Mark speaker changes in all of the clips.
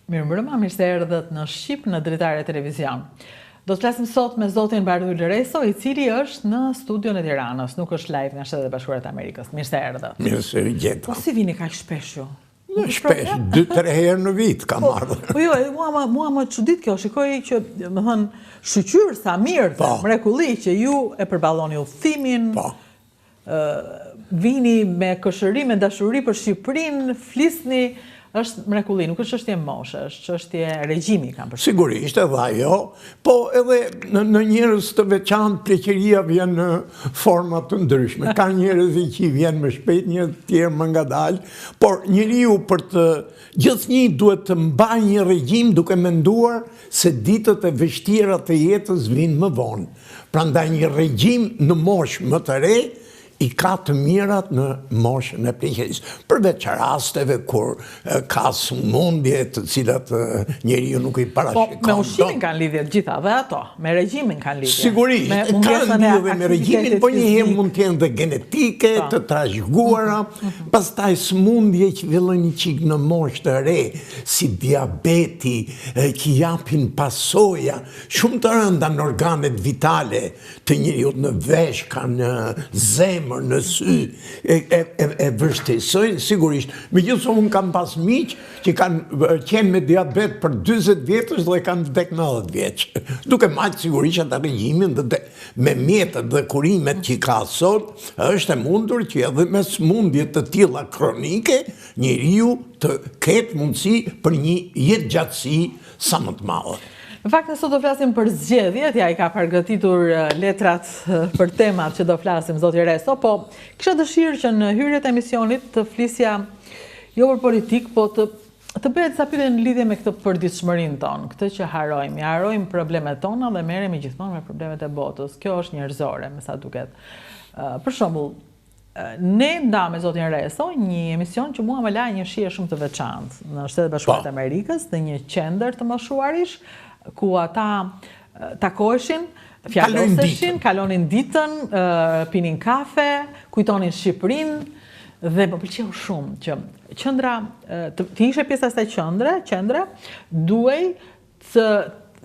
Speaker 1: Mirëmbrëma, mirë se erdhët në Shqip në Dritare Televizion. Do të flasim sot me zotin Bardhyl Reso, i cili është në studion e Tiranës, nuk është live nga Shtetet e Bashkuara të Amerikës. Mirë se erdhët.
Speaker 2: Mirë se gjeta.
Speaker 1: Po si vini kaq shpesh ju?
Speaker 2: Shpesh, 2-3 herë në vit kam ardhur.
Speaker 1: Po jo, mua më çudit kjo, shikoj që, më thënë, shqyr sa mirë, mrekulli që ju e përballoni udhëtimin.
Speaker 2: Po.
Speaker 1: Vini me këshëri, me dashuri për Shqipërinë, flisni. Është mrekulli, nuk është çështje moshe, është çështje regjimi kam përshtypjen.
Speaker 2: Sigurisht edhe ajo, po edhe në njerëz të veçantë pleqëria vjen në forma të ndryshme. Ka njerëz që vjen më shpejt, njerëz tjerë më ngadalë, por njeriu për të gjithnjë duhet të mbajë një regjim duke menduar se ditët e vështira të jetës vinë më vonë. Prandaj një regjim në moshë më të re I ka të mirat në moshën e pleqërisë. Përveç rasteve kur ka sëmundje të cilat njeriu nuk I parashikon.
Speaker 1: Po, me ushqimin kanë lidhje të gjitha, dhe ato, me regjimin kanë lidhje.
Speaker 2: Sigurisht, kanë lidhje me regjimin, po njëherë mund të jenë dhe genetike, të trashëguara, pastaj sëmundje që fillojnë çik në moshë të re, si diabeti, që japin pasoja, shumë të rënda në organet vitale të njeriu në vesh, kanë zemë, në sy, e vështirësojnë, sigurisht. Megjithëse unë kam pas miq që kanë qenë me diabet për 40 vjetësh dhe kanë vdek 90 vjeç. Duke marrë sigurisht atë regjimin dhe me mjetet dhe kurimet që ka sot, është e mundur që edhe me sëmundje të tilla kronike, njeriu të ketë mundësi për një jetëgjatësi sa më të madhe.
Speaker 1: Në fakt, nësot do flasim për zgjedhjet, ja I ka përgatitur letrat për temat që do flasim, zoti Reso, po kisha dëshirë që në hyrjet e emisionit të flisja jo për politik, po të bëhet sa pyetje në lidhje me këtë përditshmërinë tonë, këtë që harrojmë. Harrojmë problemet tona dhe merremi gjithmonë me problemet e botës. Kjo është njerëzore, me sa duket. Për shembull, ne nda me zotin Reso një emision që mua më la një shije shumë të veçantë në Shtetet e Bashkuara të Amerikës, në një qendër të moshuarish, ku ata takoheshin, fjaloseshin, kalonin ditën, pinin kafe, kujtonin Shqipërinë, dhe më pëlqeu shumë që qendra, të ishe pjesa e asaj qendre, duhej të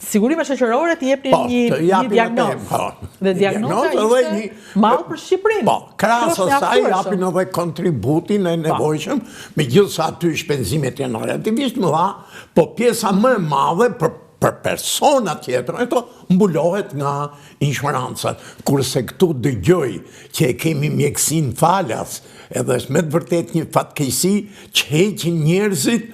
Speaker 1: sigurime shoqërore të jepnin një diagnozë. Dhe diagnoza ishte mall për Shqipërinë.
Speaker 2: Po, krahas asaj japin edhe kontributin e nevojshëm, megjithëse aty shpenzimet janë relativisht më dha, po pjesa më e madhe për persona tjetër, ato mbulohet nga inshurancat. Kurse këtu dëgjoj që e kemi mjekësinë falas, edhe është me të vërtet një fatkeqësi që heqin njerëzit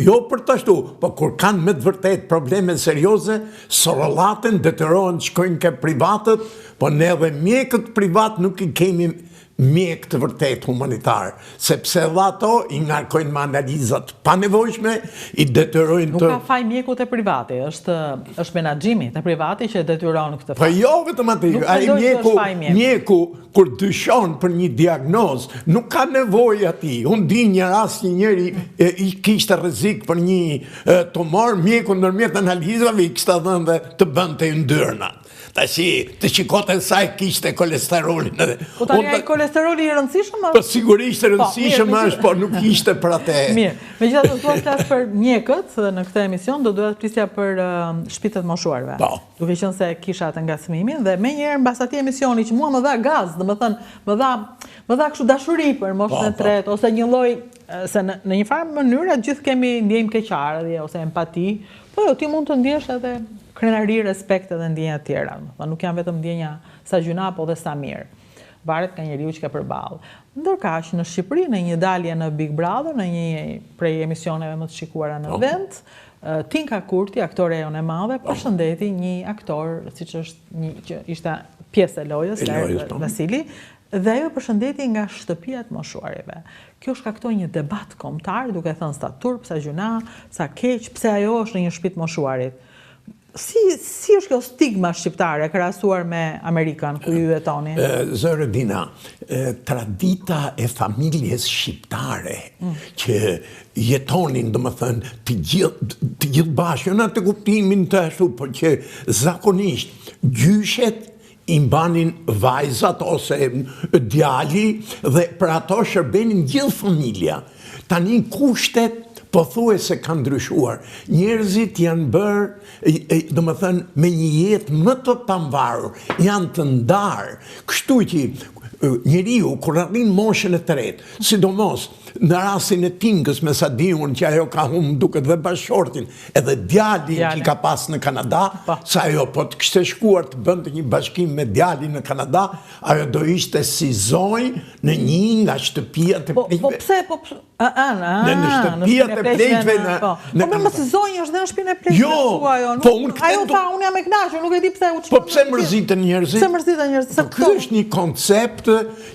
Speaker 2: jo për të ashtu, po kur kanë me të vërtet probleme serioze, sorollaten, detyrohen të shkojnë ke privatët, po ne edhe mjekët privat nuk I kemi mjek të vërtet humanitar, sepse edhe ato I ngarkojnë me analizat pa nevojshme, I detyrojnë
Speaker 1: të... Nuk ka faj mjekut e privati, është menaxhimi të privati që detyron këtë faj.
Speaker 2: Po jo vetëm atë, ai mjeku kur dyshon për një diagnozë, nuk ka nevojë atij. Unë di një rast një njeri I kishte rrezik për një tumor, mjeku ndërmjet analizave I kishte dhënë dhe të bënte yndyrna. Tashi, të shikote sa kishte kolesterolin.
Speaker 1: Po tani ai kolesteroli I rëndësishëm është?
Speaker 2: Po sigurisht rëndësishëm është, por nuk ishte për atë.
Speaker 1: Mirë, megjithatë do të flas për mjekët dhe në këtë emision do duhet të flisja për shtëpitë të moshuarve. Duke qenë se kisha atë ngacmimin dhe menjëherë mbas atij emisioni që mua më dha gaz, domethënë më dha kështu dashuri për moshën e tretë ose një lloj se në një farë mënyrë gjithë kemi ndjejmë keqardhje ose empati, po jo ti mund të ndjesh edhe krenari, respekt dhe ndjenja të tjera. Nuk janë vetëm ndjenja sa gjuna, po dhe sa mirë. Varet nga njeriu që ka përballë. Ndërkaq në Shqipëri, në një dalje në Big Brother, në një prej emisioneve më të shikuara në vend, Tinka Kurti, aktore jonë e madhe, përshëndeti një aktor, siç është që ishte pjesë e lojës, Vasili, dhe ajo përshëndeti nga shtëpia të moshuarive. Kjo shkaktoi një debat kombëtar, duke thënë sa turp, sa gjuna, sa keq, pse ajo është në një shtëpi të moshuarit. Si është kjo stigma shqiptare krahasuar me Amerikën ku ju jetoni?
Speaker 2: Zëre Dina, tradita e familjes shqiptare që jetonin, domethënë, të gjithë bashkë, në atë kuptimin të ashtu, por që zakonisht gjyshet I mbanin vajzat ose djali dhe për ato shërbenin gjithë familja. Tani kushtet po thuaj se kanë ndryshuar. Njerëzit janë bërë, do më thënë, me një jetë më të pamvarur, janë të ndarë. Kështu që njeriu, kur arrin moshën e tretë, sidomos në rastin e Tingës me Sadiun, që ajo ka humbur duket dhe bashkëshortin, edhe djalin që ka pas në Kanada, sa ajo po të kishte shkuar të bënte një bashkim me djalin në Kanada, ajo do ishte si zonjë në një nga shtëpiat e pleqve.
Speaker 1: Po pse?
Speaker 2: Në shtëpiat e pleqve në
Speaker 1: Kanada. Po si zonjë është dhe në shtëpinë e pleqve.
Speaker 2: Jo, po
Speaker 1: ajo tha, unë jam e kënaqur, nuk e di pse u çon.
Speaker 2: Po pse mërziten njerëzit?
Speaker 1: Pse mërziten njerëzit?
Speaker 2: Ky është një koncept,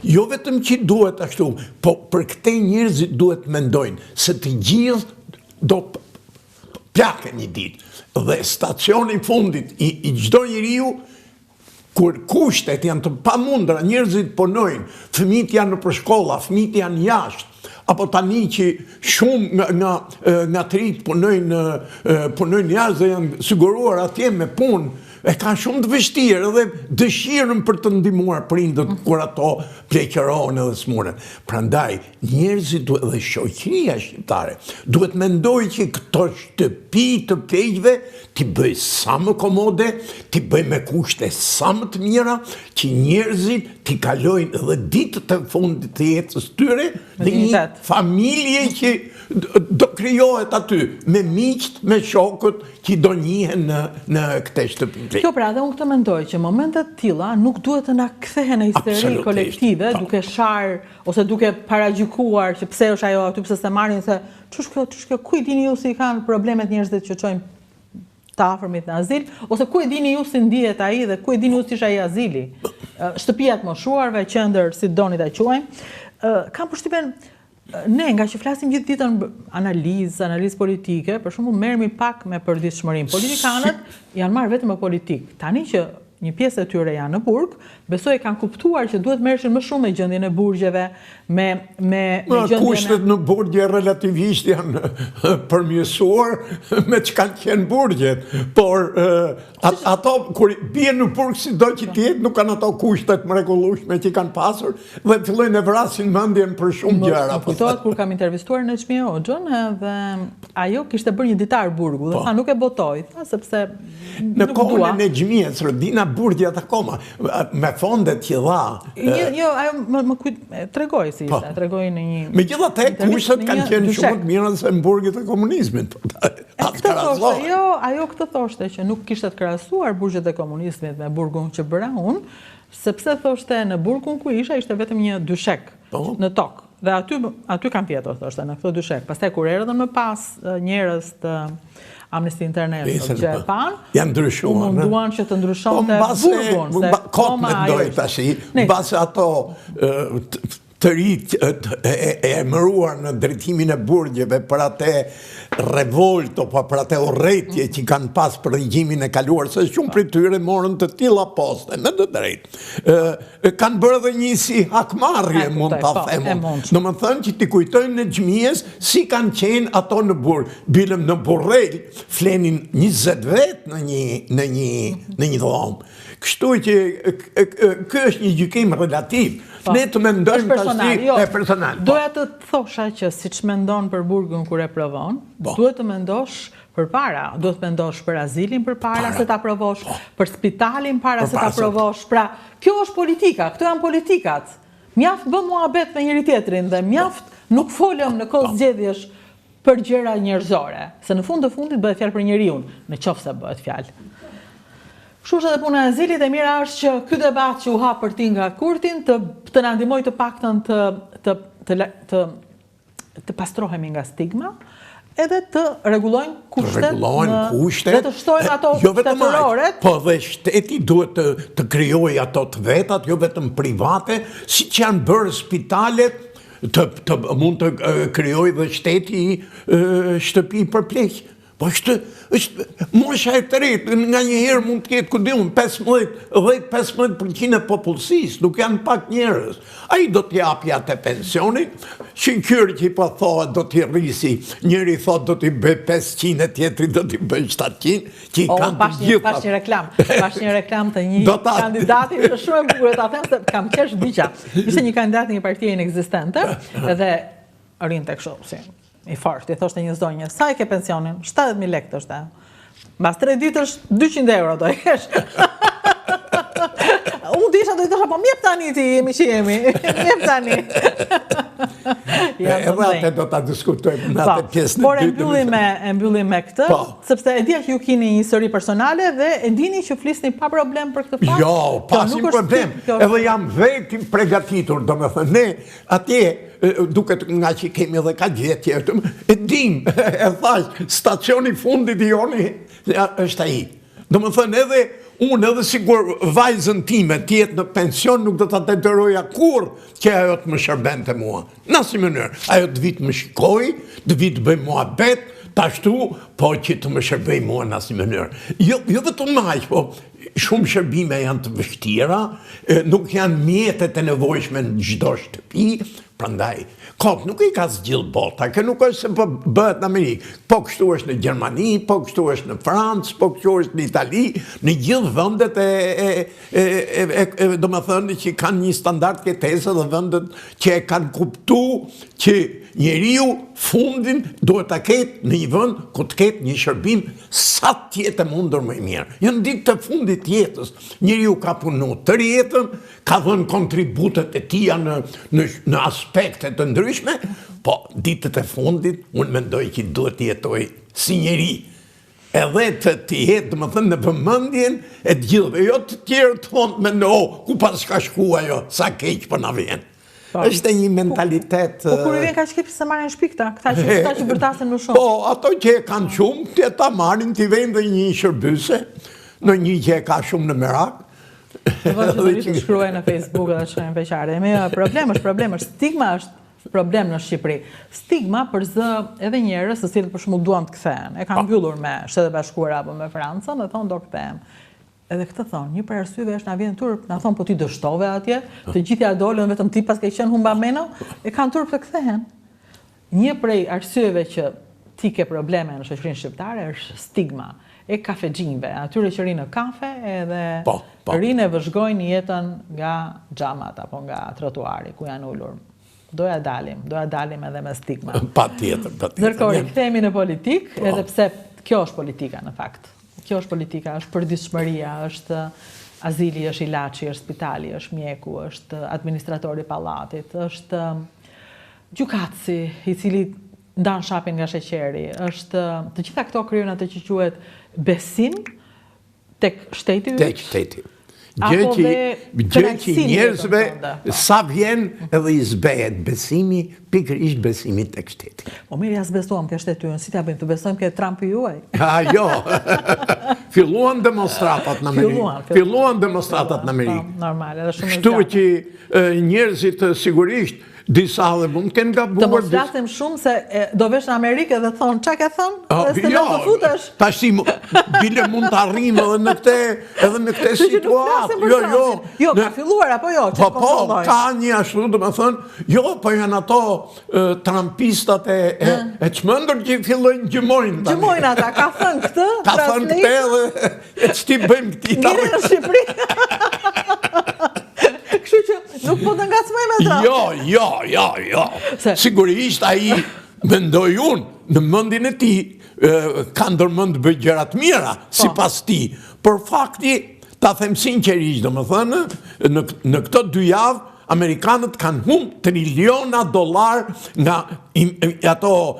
Speaker 2: jo vetëm që duhet ashtu, po për këtë njerëzit duhet mendojnë se të gjithë do plakën një ditë. Dhe stacioni fundit i çdo njeriu, kur kushtet janë të pamundra, njerëzit punojnë, fëmijët janë në shkolla, fëmijët janë jashtë, apo tani që shumë nga të rinjt punojnë jashtë dhe janë siguruar atje me punë, e ka shumë të vështirë dhe dëshirën për të ndihmuar prindët kur ato pleqërohen edhe smuren. Prandaj, njerëzit dhe shoqëria shqiptare duhet mendojë që këto shtëpi të pleqve t'i bëj sa më komode, t'i bëj me kushte sa më të mira, që njerëzit t'i kalojnë edhe ditët e fundit të jetës tyre dhe një familje që do krijohet aty, me miqt, me shokët që do njihen në këtë shtëpi.
Speaker 1: Kjo pra, dhe unë këtë mendoj që momentet tilla nuk duhet të na kthehen në histeri kolektive, duke sharë ose duke paragjykuar që pse është ajo aty, pse se marrin se ç'është kjo, ku i dini ju si kanë problemet njerëzit që çojnë të afërmit në azil, ose ku e dini ju si ndihet ai dhe ku e dini ju si është ai azili. Shtëpia të moshuarve, qendër si doni ta quajmë. Kam përshtypjen ne, nga që flasim gjithë ditën analizë politike, për shembull merremi pak me përditshmërinë. Politikanët janë marrë vetëm me politikë. Tani që një pjesë e tyre janë në burg, besoj kanë kuptuar që duhet merreshin më shumë me gjendjen e burgjeve, me gjendjen
Speaker 2: kushtet në burgje relativisht janë përmirësuar me çka kanë burgjet, por ato kur bien në burg sido që tjetë nuk kanë ato kushtet mrekullueshme që kanë pasur dhe fillojnë të vrasin mendjen për shumë gjëra.
Speaker 1: Kujtohet kur kam intervistuar në Çmi Hoxhën dhe ajo kishte bërë një ditar burgu dhe tha nuk e botoi, sepse
Speaker 2: në kohën e Xhmijes Rodina burgjet akoma me fondet që dha.
Speaker 1: Jo, ajo më tregoi si ishte, tregoi në një.
Speaker 2: Megjithatë kushtet kanë qenë shumë të mira se në burget e komunizmit.
Speaker 1: Jo, ajo këtë thoshte që nuk kishte të krahasuar burgjet e komunizmit me burgun që bëra unë, sepse thoshte në burgun ku isha ishte vetëm një dyshek në tokë. Dhe aty kam pjetur, thoshte, në këto dyshek. Pastaj kur erdhën më pas njerëz të Amnesty International që e pan, u munduan që të ndryshonte burgun.
Speaker 2: Kot mendoj tash, mbase ato të rritë e emëruar në drejtimin e burgjeve për atë revolt apo për atë urrëtie që kanë pas për regjimin e kaluar, se shumë prej tyre morën të tilla poste, me të drejtë. Kanë bërë edhe një si hakmarrje, mund ta them. Domethënë që ti kujtojnë në Xhmijes si kanë qenë ato në burg. Bilëm në Burrel, flenin 20 vet në një dhomë. Kështu që ky është një gjykim relativ. Ne të mendojmë personal.
Speaker 1: Doja të thosha që siç mendon për burgun kur e provon, duhet të mendosh përpara, duhet të mendosh për azilin përpara se ta provosh, për spitalin para se ta provosh. Pra, kjo është politika, këto janë politikat. Mjaft bë muhabet me njëri tjetrin dhe mjaft nuk folëm në kohë zgjedhjesh për gjëra njerëzore, se në fund të fundit bëhet fjalë për njeriu, nëse bëhet fjalë. Kështu është edhe puna e azilit, e mira është që ky debat që u hap për ti nga Kurtin të na ndihmojë të paktën të pastrohemi nga stigma, edhe të rregullojnë kushtet dhe të shtojnë ato shtetëroret.
Speaker 2: Po dhe shteti duhet të krijojë ato të vetat, jo vetëm private, siç janë bërë spitalet, mund të krijojë dhe shteti shtëpi për pleq. Po është mosha e tretë, nga një herë mund të ketë, ku diun, 10-15% e popullsisë, nuk janë pak njerëz. Ai do t'i japi atë pensionin, shënqyri që po thohet do t'i rrisi, njëri thot do t'i bëj 500, tjetri do t'i bëj 700, që i kanë të gjitha.
Speaker 1: Pash një reklam të një kandidati, është shumë e bukur ta them se kam qesh diqa. Ishte një kandidat në një partie inekzistente, edhe rinte kështu si i fort, i thoshte një zonjë, sa i ke pensionin? 70.000 lekë thoshte. Mbas 3 ditësh 200 euro do i kesh. Unë disha do i thosha, po mjep tani ti jemi që jemi. Mjep tani.
Speaker 2: Edhe atë do ta diskutojmë në atë pjesën e dytë.
Speaker 1: Por e mbyllim me këtë, sepse e dia që ju keni një histori personale dhe e dini që flisni pa problem për këtë fakt.
Speaker 2: Jo, pasim problem. Edhe jam vetë përgatitur, domethënë ne atje duket nga që kemi edhe ka gjetje, e dim, e thash, stacioni fundit i joni është ai. Domethënë unë edhe sigur vajzën time tjetë në pension nuk do të detyroja kur që ajo të më shërbente mua. Në asnjë mënyrë. Ajo të vitë më shikoj, të vitë bëj mua bet, të ashtu, po që të më shërbej mua në asnjë mënyrë. Jo vetëm aq, po shumë shërbime janë të vështira, nuk janë mjetet e nevojshme në çdo shtëpi, prandaj kot nuk I ka zgjidh bota, që nuk është se po bëhet në Amerikë, po kështu është në Gjermani, po kështu është në Francë, po kështu është në Itali, në gjithë vendet domethënë që kanë një standard këtese dhe vendet që e kanë kuptuar që njeriu fundin duhet ta ketë në një vend ku të ketë një shërbim sa të jetë mundur më I mirë. Jo në ditë të fundit të jetës, njeriu ka punuar tërë jetën, ka dhënë kontributet e tija në aspekte të ndryshme, po ditët e fundit unë mendoj që duhet të jetoj si njeri. Edhe të jetë, domethënë në vëmendjen e të gjithëve, jo të tjerë të thonë me ku pas ka shkuar ajo, sa keq po na vjen. Është një mentalitet...
Speaker 1: Po kur I vjen ka shkip se marrin shpikta, këta që bërtasen më shumë.
Speaker 2: Po, ato që e kanë shumë, të ta marrin, të vendë një shërbyse, në një që e ka shumë në merak.
Speaker 1: Vazhdimisht të shkruaj në Facebook dhe shkruajnë veçare. Problem është stigma është problem në Shqipëri. Stigma për zë edhe njerëz të cilët për shembull duan të kthehen. E kanë mbyllur me Shtetet e Bashkuara apo me Francën dhe thonë do kthehem. Edhe këtë thonë, një për arsyeve është na vjen turp, na thonë po ti dështove atje, të gjithë ja dolën vetëm ti pas ke qenë humba meno, e kanë turp të kthehen. Një prej arsyeve që ti ke probleme në shoqërinë shqiptare është stigma e kafexhinjve, atyre që rinë në kafe edhe rinë e vëzhgojnë jetën nga xhamat apo nga trotuari ku janë ulur. Doja dalim edhe me stigma.
Speaker 2: Patjetër.
Speaker 1: Ndërkohë kthehemi në politikë, edhe pse kjo është politika në fakt. Kjo është politika, është përditshmëria, është azili, është ilaçi, është spitali, është mjeku, është administratori I pallatit, është gjykatësi I cili ndan shapin nga sheqeri, është të gjitha këto krijojnë atë që quhet besim tek shteti yt.
Speaker 2: Tek shteti. Gjë që njerëzve sa vjen edhe I zbehet besimi, pikërisht besimi tek shteti.
Speaker 1: Po mirë, ja zbesuam ke shteti ynë, si t'ja bëjmë, të besojmë ke Trumpi juaj?
Speaker 2: Jo, filluan demonstratat në Amerikë.
Speaker 1: Normal, edhe shumë
Speaker 2: Kështu që njerëzit sigurisht disa dhe mund të kenë gabuar.
Speaker 1: Të mos flasim shumë se do vesh në Amerikë dhe thonë, qa ke thonë?
Speaker 2: Jo, tash bile mund të arrim edhe në këtë situatë.
Speaker 1: Jo, ka filluar apo jo?
Speaker 2: Po, ka një ashtu, do me thënë, jo, po janë ato trampistat e çmendur që fillojnë gjymojnë.
Speaker 1: Gjymojnë ata, ka thënë këtë?
Speaker 2: Ka thënë këtë edhe e ç'ti bëjmë këti.
Speaker 1: Ngire në Shqipëri. Kështu që nuk po të ngacmoj me Trump.
Speaker 2: Jo. Sigurisht ai mendoj unë në mendjen e tij ka ndërmend bëj gjëra të mira sipas tij. Por fakti, ta them sinqerisht, domethënë, në këto 2 javë Amerikanët kanë humbur triliona dollar nga ato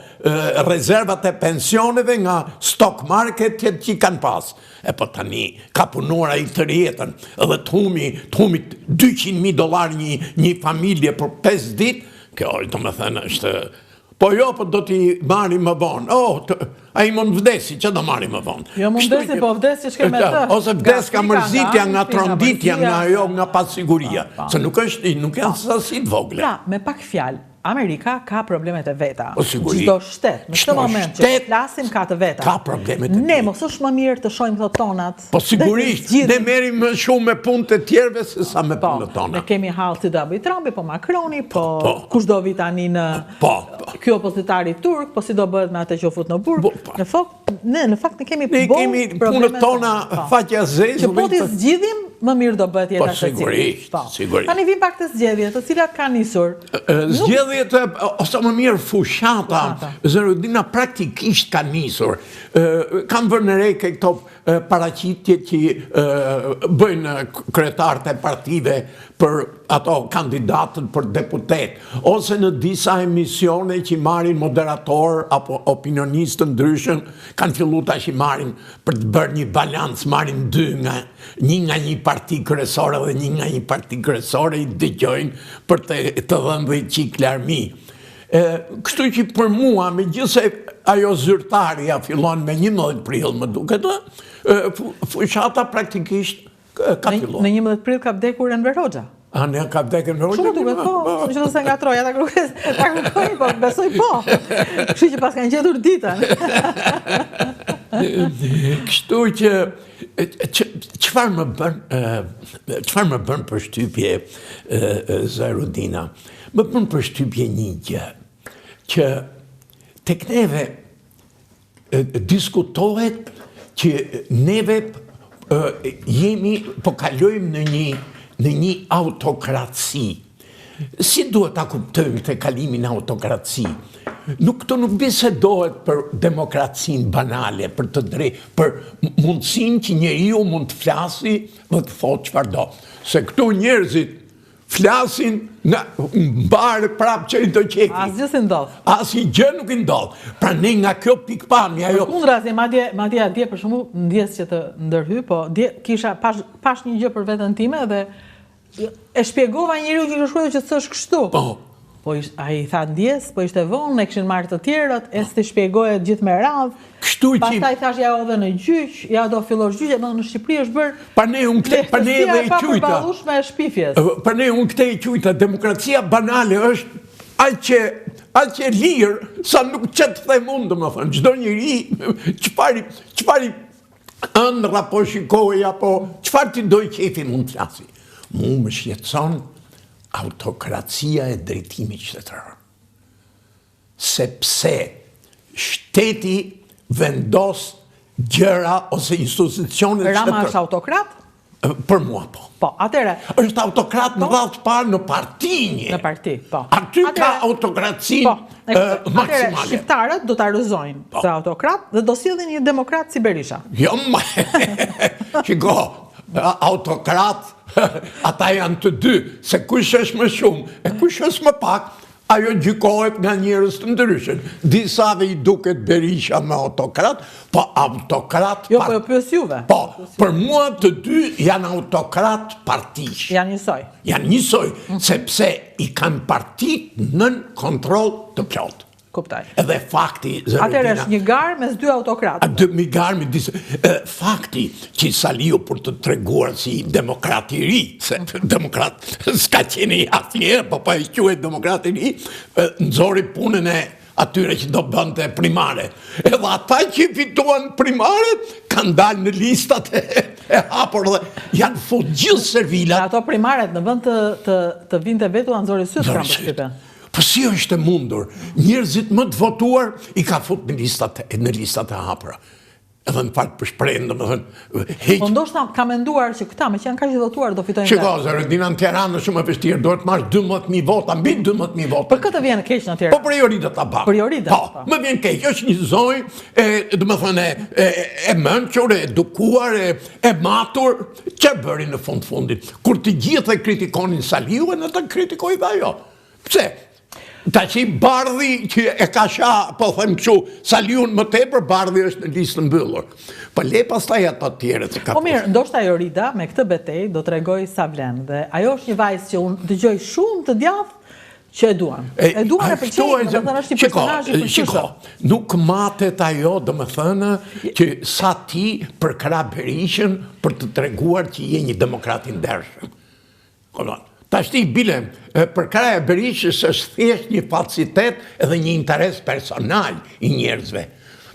Speaker 2: rezervat e pensioneve nga stock market që kanë pas. E po tani ka punuar ai tërë jetën edhe të humi $200.000 një familje për 5 ditë, kjo domethënë është po jo, po do t'i marri më vonë. Ai mund vdesi, që do marri më vonë.
Speaker 1: Jo mund vdesi, po vdesi shke me të.
Speaker 2: Ose vdes ka mërzitja nga tronditja, nga pasiguria. Se nuk janë sasi të vogla.
Speaker 1: Pra, me pak fjalë, Amerika ka problemet e veta.
Speaker 2: Çdo
Speaker 1: shtet, në këtë moment që flasim ka të veta.
Speaker 2: Ka problemet e veta.
Speaker 1: Ne mos është më mirë të shohim këto tonat.
Speaker 2: Po sigurisht, ne merrim më shumë me punët e tjerëve se sa me punët tona.
Speaker 1: Ne kemi hall si do bëj Trumpi, po Macroni, po kush do vi tani në ky opozitari turk, po si do bëhet me atë që u fut në burg. Në fakt ne kemi
Speaker 2: punët tona faqja zezë.
Speaker 1: Që po t'i zgjidhim më mirë do bëhet jeta se
Speaker 2: sigurisht.
Speaker 1: Tani vim pak të zgjedhjet, të cilat kanë nisur.
Speaker 2: Zgjedhjet, ose më mirë fushata, Zerudina praktikisht ka nisur. Kam vërë në re këto paraqitje që bëjnë kryetarët e partive për ato kandidatët për deputet, ose në disa emisione që marrin moderator apo opinionistë ndryshëm, kanë fillu tash i marrin për të bërë një balans, marrin një nga një parti kryesore dhe një nga një parti kryesore, i dëgjojnë për të dhënë dhe qik larmi. Kështu që për mua, megjithëse ajo zyrtarja fillon me 11 prill, më duket, fushata praktikisht ka filluar.
Speaker 1: Në 11 prill ka vdekur Enver Hoxha.
Speaker 2: A ne ka vdekur Enver Hoxha?
Speaker 1: Shumë duket, po, që do se nga troja, ta kërkoj, po, besoj po. Kështu që pas kanë gjetur ditën.
Speaker 2: Kështu që çfarë më bën përshtypje Zerudina? Më bën përshtypje një gjë, që tek neve diskutohet që neve po kalojmë në një autokraci. Si duhet ta kuptojmë të kalimin autokraci? Këto nuk bisedohet për demokracinë banale, për të drejtë, për mundësinë që njeriu mund të flasi dhe të thotë çfarë do. Se këtu njerëzit flasin në barë prapë që i do qeki.
Speaker 1: Asgjë si ndodh.
Speaker 2: Asgjë nuk i ndodh. Pra ne nga kjo pikpamje ajo.
Speaker 1: Kundrazi, madje atje për shembull, ndjes që të ndërhy, po kisha pash një gjë për veten time dhe e shpjegova njeriu që shkruaj që s'është kështu. Po ai tha ndjes, po ishte vonë, e kishin marrë të tjerët, e s'të shpjegoje gjithë me radhë. Pastaj thash ja edhe në gjyq, ja do fillosh gjyqje, në Shqipëri është bërë.
Speaker 2: Pa ne edhe i qujta.
Speaker 1: Me shpifjes.
Speaker 2: Pa ne këte i qujta, demokracia banale është aq e lirë sa nuk qëtë the mund, domethënë, çdo njeri çfarë ëndra po shikoj apo çfarë ti do i qefi mund të flasi. Mu më shqetëson autokracia e drejtimit qytetar. Sepse shteti vendos gjëra ose institucionet qytetar.
Speaker 1: Rama është autokrat?
Speaker 2: Për mua, po.
Speaker 1: Po, atëre.
Speaker 2: Është autokrat në radhë të parë në partinje.
Speaker 1: Në parti, po.
Speaker 2: Aty ka autokracinë maksimale.
Speaker 1: Atëre, shqiptarët do ta rrëzojnë se autokrat dhe do sjellin një demokrat si Berisha.
Speaker 2: Jo, shiko, autokrat, ata janë të dy, se kush është më shumë, e kush është më pak, ajo gjykohet nga njerëz të ndryshëm. Disave i duket Berisha me autokrat, po autokrat...
Speaker 1: Jo, po pyes juve.
Speaker 2: Po, për mua të dy janë autokrat partish.
Speaker 1: Janë njësoj.
Speaker 2: Janë njësoj, sepse i kanë partit nën kontroll të plot.
Speaker 1: Kuptaj.
Speaker 2: Edhe fakti...
Speaker 1: Atëherë është një garë mes dy autokratëve.
Speaker 2: Një garë me disë... Fakti që Saliu për të treguar si demokrat i ri, se demokrat s'ka qeni asnjëherë, po e quhet demokrat i ri, nxori punën e atyre që do bënte primare. Edhe ata që fituan primare kanë dalë në listat e hapur dhe janë fut gjithë servilat.
Speaker 1: Ato primaret në vend të vinte vetu nxori syt kanë përshtypjen.
Speaker 2: Po si është e mundur, njerëzit më të votuar i ka fut në listat e hapura. Edhe në fakt për shprehjen, domethënë,
Speaker 1: po ndoshta ka menduar që këta me që janë kaq të votuar do fitojnë.
Speaker 2: Shiko, Zerudina, në Tiranë është shumë e vështirë, duhet të marrësh 12.000 vota, mbi 12.000 vota.
Speaker 1: Për këtë vjen keq në Tiranë.
Speaker 2: Po për Jorida Tabak.
Speaker 1: Për Jorida.
Speaker 2: Po, më vjen keq, është një zonjë, domethënë, e mençur, e edukuar, e matur, çfarë bëri në fundit? Kur të gjithë e kritikonin Saliun, ata kritikoi dhe ajo. Pse? Ta që i Bardhi që e ka sha, po them kështu, Saliun më tepër, Bardhi është në listë mbyllur. Po le pastaj ato të tjerët që ka.
Speaker 1: Po mirë, ndoshta Jorida me këtë betejë do t'rregoj sa vlen dhe ajo është një vajzë që unë dëgjoj shumë të djathtë që e duan. E duan e pëlqejnë, domethënë është një personazh i pëlqyeshëm.
Speaker 2: Shiko, nuk matet ajo, domethënë, që sa ti përkra Berishën për të treguar që je një demokrat i ndershëm. Tashti bile, për kraja Berishës është thjesht një facitet edhe një interes personal i njerëzve.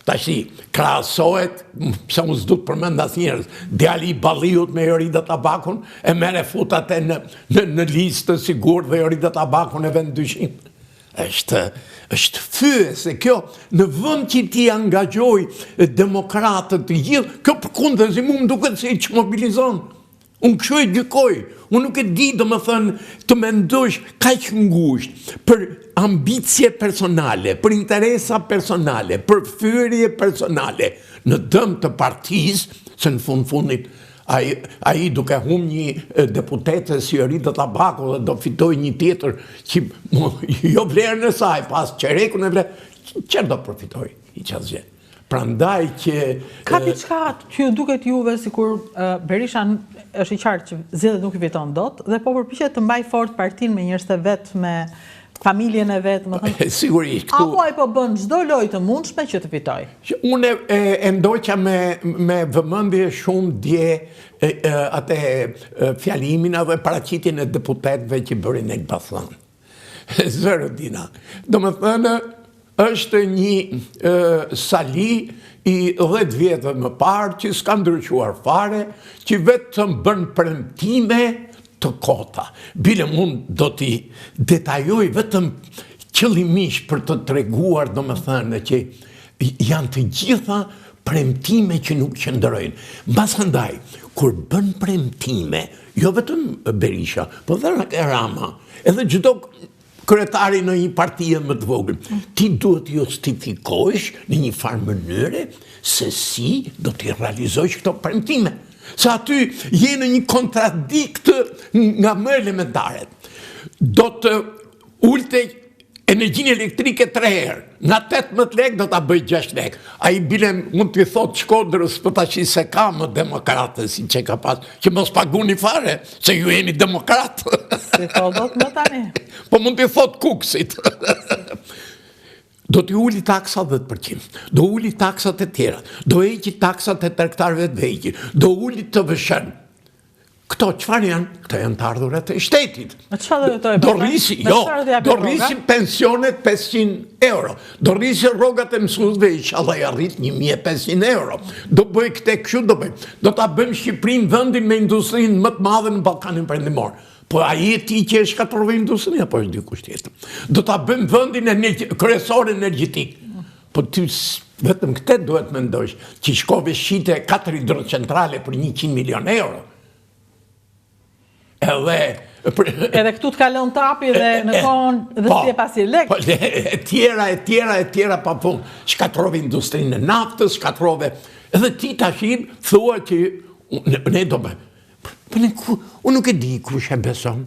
Speaker 2: Tashti, krahasohet, pse unë s'du të përmend asnjëherë, djali i Balliut me Jorida Tabakun, e merre futat në listë të sigurt dhe Jorida Tabakun e vend dyshim. Është fyë se kjo, në vend që ti angazhoj demokratët të gjithë, kjo përkundërzi mu më duket se i çmobilizon. Unë kështu e gjykoj, unë nuk e di do më thënë të mendosh kaq ngusht për ambicje personale, për interesa personale, për fyerje personale, në dëm të partisë, se në fundit ai duke humbur një deputete si Rita Tabako dhe do fitoj një tjetër që jo vlerën e saj, pas qerekun e vlerë, çfarë do përfitoj i qasje. Prandaj që...
Speaker 1: Ka diçka që duket juve sikur Berisha është i qartë që zgjedhjet nuk i fiton dot dhe po përpiqet të mbaj fort partinë me njerëzit e vet, me familjen e vet, më thënë.
Speaker 2: Sigurisht.
Speaker 1: Apo ai po bën çdo lojë të mundshme që të fitoj.
Speaker 2: Unë e ndoqa me vëmendje shumë dje atë fjalimin edhe paraqitjen e deputetëve që bërin në Elbasan. Zero dina. Domethënë është një sali i 10 vjetëve më parë që s'ka ndryshuar fare, që vetëm bën premtime të kota. Bile mund do t'i detajoj vetëm qëllimisht për të treguar, domethënë që janë të gjitha premtime që nuk qëndrojnë. Mbasandaj, kur bën premtime, jo vetëm Berisha, po dhe Rama, edhe çdo kryetari në një partie më të vogël, ti duhet justifikosh në një farë mënyre se si do t'i realizosh këto premtime. Se aty je në një kontradikt nga më elementare. Do të ulte energjinë elektrike 3 herë, nga 18 lekë do t'a bëj 6 lekë. A i bile mund t'i thot Shkodrës për tash se ka më demokratë si që ka pas, që mos paguni fare, se ju jeni demokratë.
Speaker 1: Si thot më tani.
Speaker 2: Po mund t'i thot Kuksit. Do t'i uli taksa 10%, do uli taksat e tjera, do heqi taksat e tregtarëve të vegjël, do uli të vëshën. Këto çfarë janë? Këto janë të ardhurat e shtetit. Do rrisi pensionet 500 euro. Do rrisi rrogat e mësuesve, inshallah i arrit 1500 euro. Do bëj këtë kështu, do ta bëjmë Shqipërinë vendin me industrinë më të madhe në Ballkanin Perëndimor. Po ai e ti që e shkatërrove industrinë apo është dikush tjetër. Do ta bëjmë vendin kryesor energjetik. Po ti vetëm këtë duhet mendosh, që shkove shite 4 hidrocentrale për 100 milion euro.
Speaker 1: Edhe këtu të kalon tapi dhe në kohën dhe si e pasi lek.
Speaker 2: E tjera pa punë. Shkatrove industrinë e naftës, shkatrove... Edhe ti tashim thua që ne do me... Unë nuk e di kush e beson.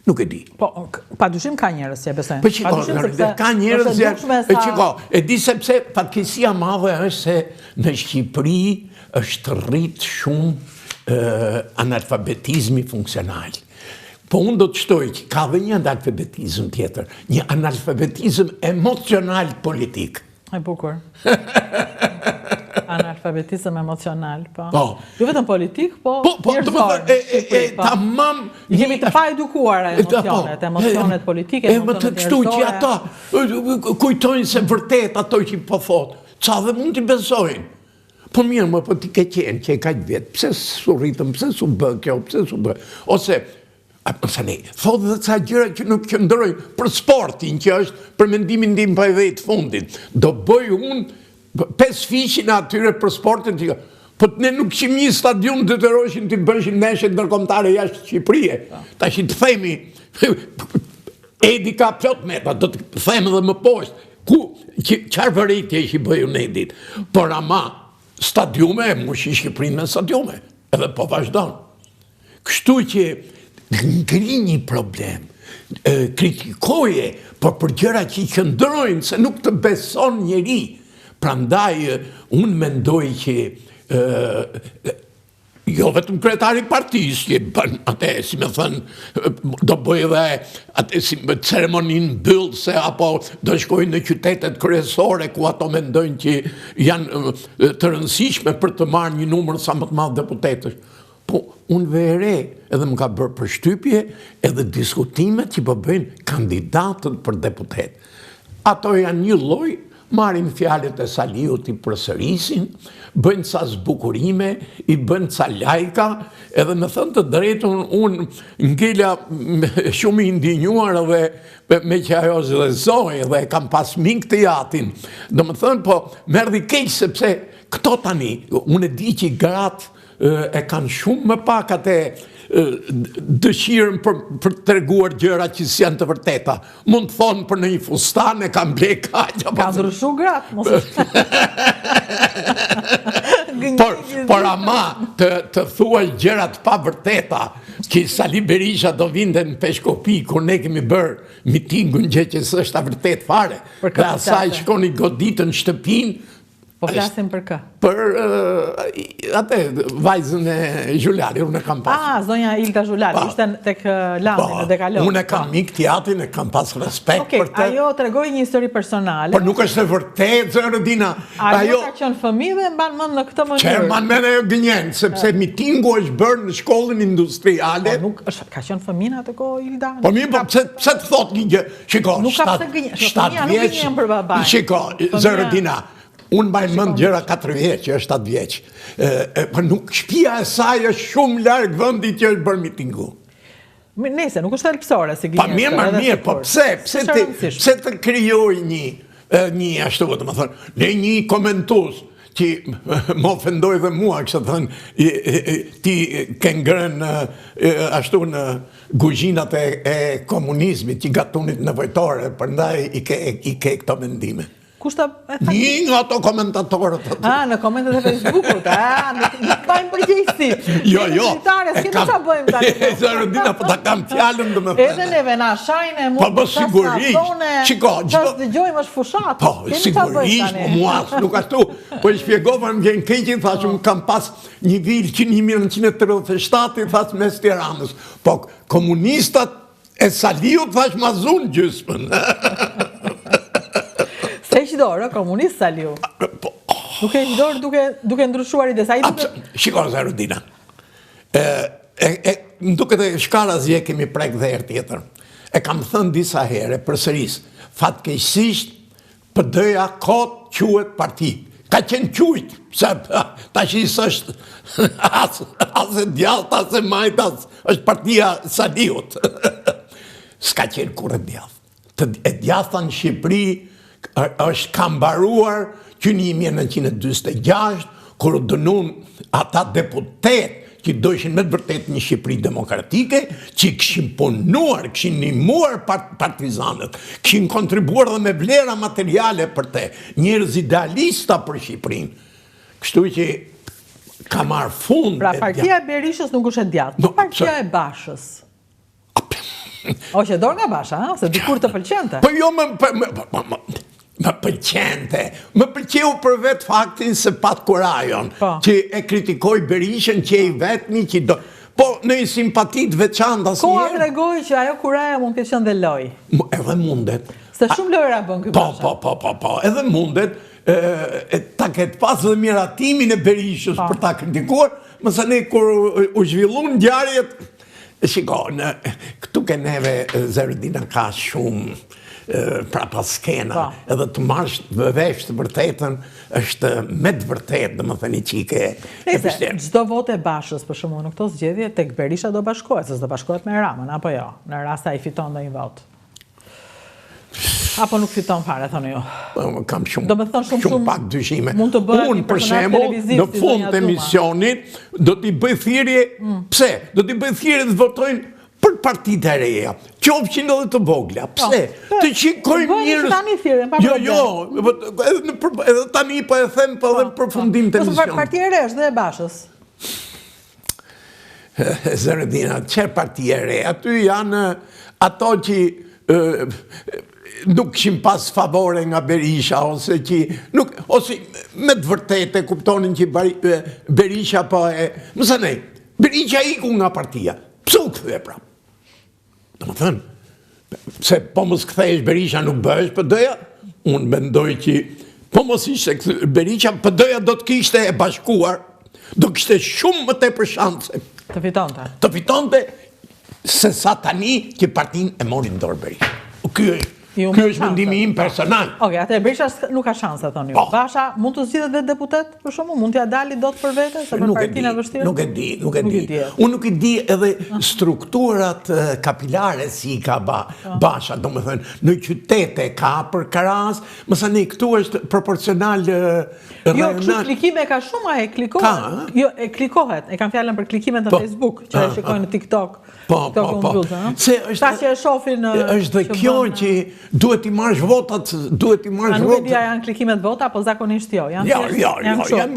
Speaker 2: Nuk e di.
Speaker 1: Po, pa dushim ka njerëz që e besojnë.
Speaker 2: Po qiko, ka njerëz që... E di sepse fatkeqësia madhe është se në Shqipëri është rrit shumë analfabetizmi funksional. Po unë do të shtoj që ka dhe një analfabetizm tjetër, një analfabetizm emocional politik.
Speaker 1: E bukur. Analfabetizm emocional, po. Jo vetëm politik, po njerëzor.
Speaker 2: Tamam...
Speaker 1: Jemi të pa edukuar emocionet politike, emocionet
Speaker 2: njerëzore. Kështu që ata kujtojnë se vërtet ato që po thotë, qa dhe mund t'i besojnë. Po mirë, më po ti ke qenë që e ka vjetë, pse su rritëm, pse su bë kjo, pse su bë. Ose, thotë dhe ca gjëra që nuk qëndrojnë për sportin, që është për mendimin tim pa e vetë fundit. Do bëj unë 5 fishin atyre për sportin, po ne nuk qim një stadion të të roshin të bëshin meshet ndërkombëtare jashtë Shqipërie. Ta që të themi, Edi ka plot meta, do të themi dhe më poshtë, qarë vërejtje që i bëju në Edit, por ama, stadiume, mushi Shqipërinë me stadiume, edhe po vazhdon. Kështu që ngri një problem, kritikoje, por për gjëra që i qëndrojnë, se nuk të beson njeri. Prandaj, unë mendoj që jo vetëm kryetari partisë, që bën atë, si me thënë, do bëj dhe atë si ceremoninë mbyllëse, apo do shkojnë në qytetet kryesore, ku ato mendojnë që janë të rëndësishme për të marrë një numër sa më të madh deputetësh. Po, unë vere edhe më ka bërë përshtypje edhe diskutimet që po bëjnë kandidatët për deputet. Ato janë një lloj, marrin fjalët e Saliut i përsërisin, bëjnë ca zbukurime, i bëjnë ca lajka, edhe me thënë të drejtën, unë ngela shumë i ndinjuar edhe me që ajo zlezoj dhe kam pas mink të jatin. Do me thënë, po, merdi keq sepse këto tani, unë e di që gratë e kanë shumë më pak atë dëshirën për të treguar gjëra që janë të vërteta. Mund të thonë për në një fustan e kam ble kaq.
Speaker 1: Ka ndryshu gratë, mos
Speaker 2: Por ama të thuaj gjërat pa vërteta, që Sali Berisha do vinte në Peshkopi, kur ne kemi bërë mitingun gjë që s'është vërtet fare. Dhe asaj shkoni goditën shtëpinë.
Speaker 1: Po flasim për kë?
Speaker 2: Për atë, vajzën e Zhulali, unë e kam pas.
Speaker 1: Zonja Ilda Zhulali, ishte tek Landi në Dekalon.
Speaker 2: Unë e kam mik teatrin, e kam pas respekt për të.
Speaker 1: Ajo tregoi një histori personale.
Speaker 2: Por nuk është e vërtet, Zërodina.
Speaker 1: Ajo ka qenë fëmijë dhe mban mend në këtë mënyrë.
Speaker 2: Çerman më e gënjen, sepse mitingu është bërë në shkollën industriale.
Speaker 1: Nuk është, ka qenë fëmijë atë kohë Ilda.
Speaker 2: Po mirë, po pse të thot një gjë? Shiko, 7 vjeç. Shiko, Zërodina. Unë bajnë mëndë gjëra 4 vjeç, që është 7 vjeç. Për nuk shpia e saj është shumë largë vëndit që është bërë mitingu.
Speaker 1: Nese, nuk është elpsore, si gjenjë.
Speaker 2: Pa mirë, po pse të kryoj një ashtu, të më thënë, në një komentus, që më ofendoj dhe mua, kështë të thënë, ti ke ngrën ashtu në guzhinat e komunizmit, që gatunit nevojtore, përndaj i ke këto mendime.
Speaker 1: Kushta
Speaker 2: një nga ato komentatorët.
Speaker 1: Në komentet e Facebookut, nuk bajnë përgjëjsi.
Speaker 2: Jo,
Speaker 1: s'kemi qa bëjmë tani.
Speaker 2: Zërodina, po ta kam fjallën dhe me thënë.
Speaker 1: Edhe neve na shajnë,
Speaker 2: po sigurisht,
Speaker 1: ta s'dëgjojmë është fushat.
Speaker 2: Po, sigurisht, muas, nuk ashtu. Po i shpjegova më gjenë keqin, thashë më kam pas një vilë që 1937, thashë mes Tiranës. Po, komunistat e Saliut, thashë ma zunë gjysmën.
Speaker 1: Se ishtë dorë, komunist Saliu. Nuk e ishtë dorë duke ndryshuar i desaj.
Speaker 2: Shikon, Zërodina. Duke të shkara zje kemi prek dhe erë tjetër. E kam thënë disa herë, përsëris, fatkeqësisht PD-ja kot quhet parti. Ka qenë qujt, se ta shis është as e djallë, as e majt, është partia Saliut. S'ka qenë kur e djallë. E djallëta në Shqipëri është kambaruar që 1926, kur dënun ata deputet që dojshin me të vërtet një Shqipëri demokratike, që këshin punuar, këshin nimuar partizanët, këshin kontribuar dhe me vlera materiale për te, njerëz idealista për Shqipërinë. Kështu që ka marrë fund.
Speaker 1: Pra, partia e Berishës nuk është e djathtë, partia e Bashës. O që dorë nga Basha, se dikur të pëlqente.
Speaker 2: Po jo, më pëlqente. Më pëlqeu për vetë faktin se pat kurajon, që e kritikoj Berishën, që e i vetëmi që do... Po, në i simpatit veçanta si
Speaker 1: Ko agregoj që ajo kuraja mund këtë qënë dhe loj?
Speaker 2: Edhe mundet.
Speaker 1: Se shumë lojra bën këtë Basha.
Speaker 2: Po, edhe mundet. Ta ketë pas dhe miratimin e Berishës për ta kritikuar, mëse ne kur u zhvillun ngjarjet. Shiko, këtu ke neve Zërodina ka shumë prapa skena, edhe të marrësh vesh të vërtetën është me të vërtetë, dhe më thëni qike e pështerë.
Speaker 1: Çdo votë e Bashës, për shumë në këto zgjedhje, tek Berisha do bashkohet, se s'do bashkohet me Ramën, apo jo, në rasta i fiton dhe një votë. Apo nuk fiton fare, thonë jo.
Speaker 2: Kam shumë pak dyshime. Unë, për shembull, në fund të emisionit, do t'i bëj thirrje, pse? Do t'i bëj thirrje të votojnë për partitë e reja. Qofshin edhe të vogla. Pse? Të shikojmë njerëz. Jo, edhe tani po e them po edhe në përfundim të emisionit.
Speaker 1: Partia e re është dhe e Bashës.
Speaker 2: Zërodina, çfarë partia e re? Aty janë ato që nuk kishin pas favore nga Berisha, ose me të vërtetë e kuptonin që Berisha po e... Mëse ne, Berisha iku nga partia. Pse u kthye prap? Do më thënë, se po mos kthehesh Berisha nuk bëhesh PD-ja, unë mendoj që po mos ishte Berisha, PD-ja do të kishte e bashkuar, do kishte shumë më tepër shanse.
Speaker 1: Të fitonte.
Speaker 2: Të fitonte, se sa tani që partin e morin dorë Berisha. Ky është mendimi im personal.
Speaker 1: Okej, atë Berisha nuk ka shanse thoni ju. Basha mund të zgjidhet vetë deputet, për shembull, mund t'ia dali dot për vete, se për partinë e vështirë.
Speaker 2: Nuk e di. Unë nuk e di edhe strukturat kapilare si ka Basha, domethënë, në qytete ka për karas, mësa ne këtu është proporcional
Speaker 1: Jo, kështu klikime ka shumë, a e klikohet? Jo, e klikohet. E kam fjalën për klikimet në Facebook, që e shikojnë në TikTok.
Speaker 2: Po.
Speaker 1: Ta që e shofin...
Speaker 2: është dhe kjo që duhet i marrësh votat, duhet i marrësh votat.
Speaker 1: A nuk e dija janë klikimet vota, po zakonisht jo.
Speaker 2: Janë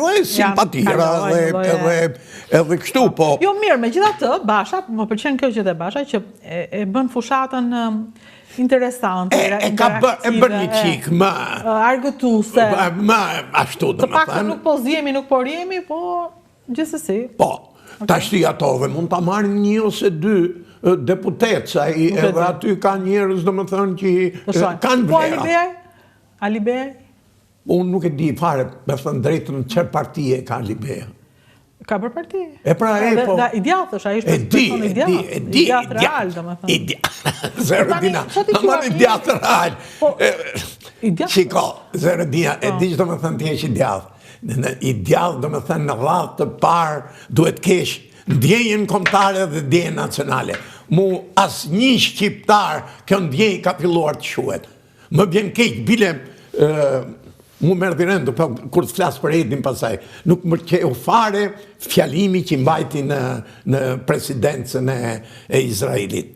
Speaker 2: dhe simpatira edhe kështu, po.
Speaker 1: Jo, mirë, me gjitha të, Basha, më përqenë kjo që dhe Basha, që e bën fushatën interesante,
Speaker 2: e bërë një qikë më...
Speaker 1: argëtuse.
Speaker 2: Më ashtu dhe
Speaker 1: të pak të nuk po zjemi, nuk po rjemi, po gjithsesi.
Speaker 2: Po, ta shti ato dhe mund të marrin 1 ose 2 deputet, sa edhe aty ka njerëz dhe më thënë që kanë vlera.
Speaker 1: Po Ali Beaj?
Speaker 2: Unë nuk e di fare, me thënë drejtën çfarë partie ka Ali Beaj.
Speaker 1: Ka për parti.
Speaker 2: E pra po...
Speaker 1: I djathësh, a ishte person i djathë. I djathë real, dhe më thënë.
Speaker 2: I djathë, Zerodina, i djathë real. Shiko, Zerodina, e di që dhe më thënë ti esh i djathë. I djathë, dhe më thënë, në radhë të parë, duhet kesh ndjenjën kombëtare dhe ndjenjën nacionale. Mu as një shqiptar, kjo ndjenjë ka filluar të shuhet. Më bjen keq, bile... mu merë dhe rëndë, kur të flasë për Edin pasaj, nuk më qeu fare fjalimi që mbajti në presidencën e Izraelit.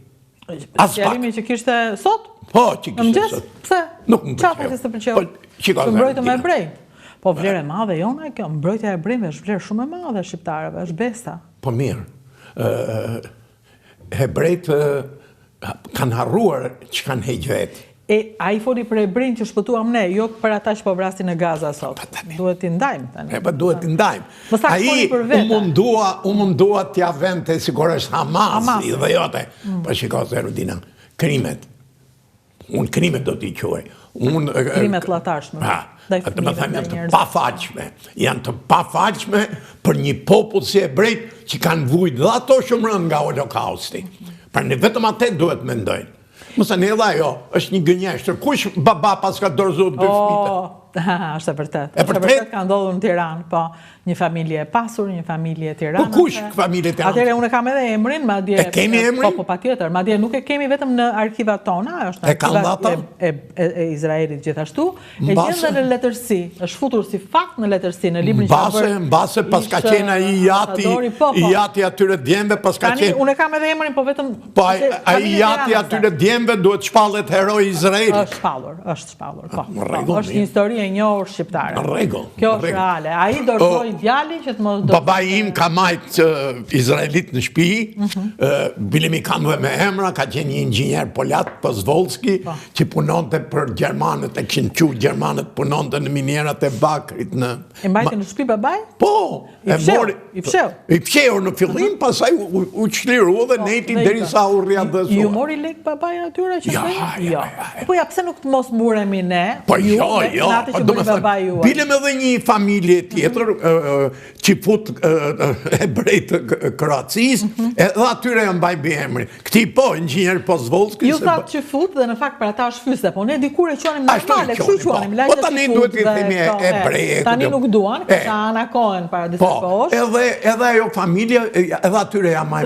Speaker 1: Fjalimi që kishte sot?
Speaker 2: Po, që kishte sot.
Speaker 1: Pse?
Speaker 2: Nuk më
Speaker 1: përqeu. Qatë të përqeu? Që mbrojtë me ebrej. Po vlerë e madhe, jona, kjo mbrojtja e ebrejve është vlerë shumë e madhe shqiptarëve, është besta.
Speaker 2: Po mirë, hebrejtë kanë harruar që kanë heqë vetë.
Speaker 1: A i foli për ebrin që shpëtuam ne, jo për ata që po vrasin në Gaza sot. Duhet t'i ndajmë.
Speaker 2: Duhet t'i ndajmë. A i u mundua t'ja vente si kur është Hamas dhe jote. Po shiko, Zerodina, krimet. Unë krimet do t'i quaj.
Speaker 1: Krimet latashme.
Speaker 2: Të më thënë të pafaqme. Janë të pafaqme për një popull si ebrejt që kanë vujt dhe ato shumë rënd nga holokausti. Për në vetëm atë duhet me ndojnë. Mësa një dha jo, është një gënjeshtër. Kush baba pas ka dorëzuar 2 fëmijë?
Speaker 1: Është e vërtet. Është e vërtet ka ndodhur në Tiranë, po. Një familje e pasur, një familje e Tiranës.
Speaker 2: Po kush familje e Tiranës?
Speaker 1: Atëherë unë kam edhe emrin, madje.
Speaker 2: E kemi emrin?
Speaker 1: Po patjetër, madje nuk e kemi vetëm në arkivat tona, është arkivat e Izraelit gjithashtu. E gjen në letërsi, është futur si fakt në letërsi në librin që ka bërë.
Speaker 2: Mbase pas ka qenë ai jati atyre djemve pas ka qenë.
Speaker 1: Unë kam edhe emrin, po vetëm.
Speaker 2: Po ai jati atyre djemve duhet shpallet heroi Izraelit.
Speaker 1: Është shpallur, po. Është një histori e njohur shqiptare.
Speaker 2: Në rregull.
Speaker 1: Kjo është reale. Ai dorëzoi djalin që të mos do.
Speaker 2: Baba im ka majt Izraelit në shtëpi. Bilemi kam dhe me emra, ka qenë një inxhinier polak, Pozvolski, që punonte për gjermanët, e kishin quajtur gjermanët punonte në minierat e bakrit në.
Speaker 1: E mbajti në shtëpi babaj?
Speaker 2: Po.
Speaker 1: I
Speaker 2: fsheu në fillim, pastaj u çliru dhe neti derisa u rriadhësua.
Speaker 1: Ju mori lek babaj atyre që jo. Po ja pse nuk të mos mburemi ne?
Speaker 2: Po jo. Bilem edhe një familje tjetër që fut hebrejt Kroacisë, edhe atyre janë mbaj emrin. Këti po, inxhinier Pozvolski.
Speaker 1: Ju thatë që fut dhe në fakt për ata është fyse, po ne dikur e quanim normale, kështu quanim.
Speaker 2: Po tani duhet i themi hebrej.
Speaker 1: Tani nuk duan, ka anakohen para disa kohësh.
Speaker 2: Edhe ajo familje, edhe atyre janë mbaj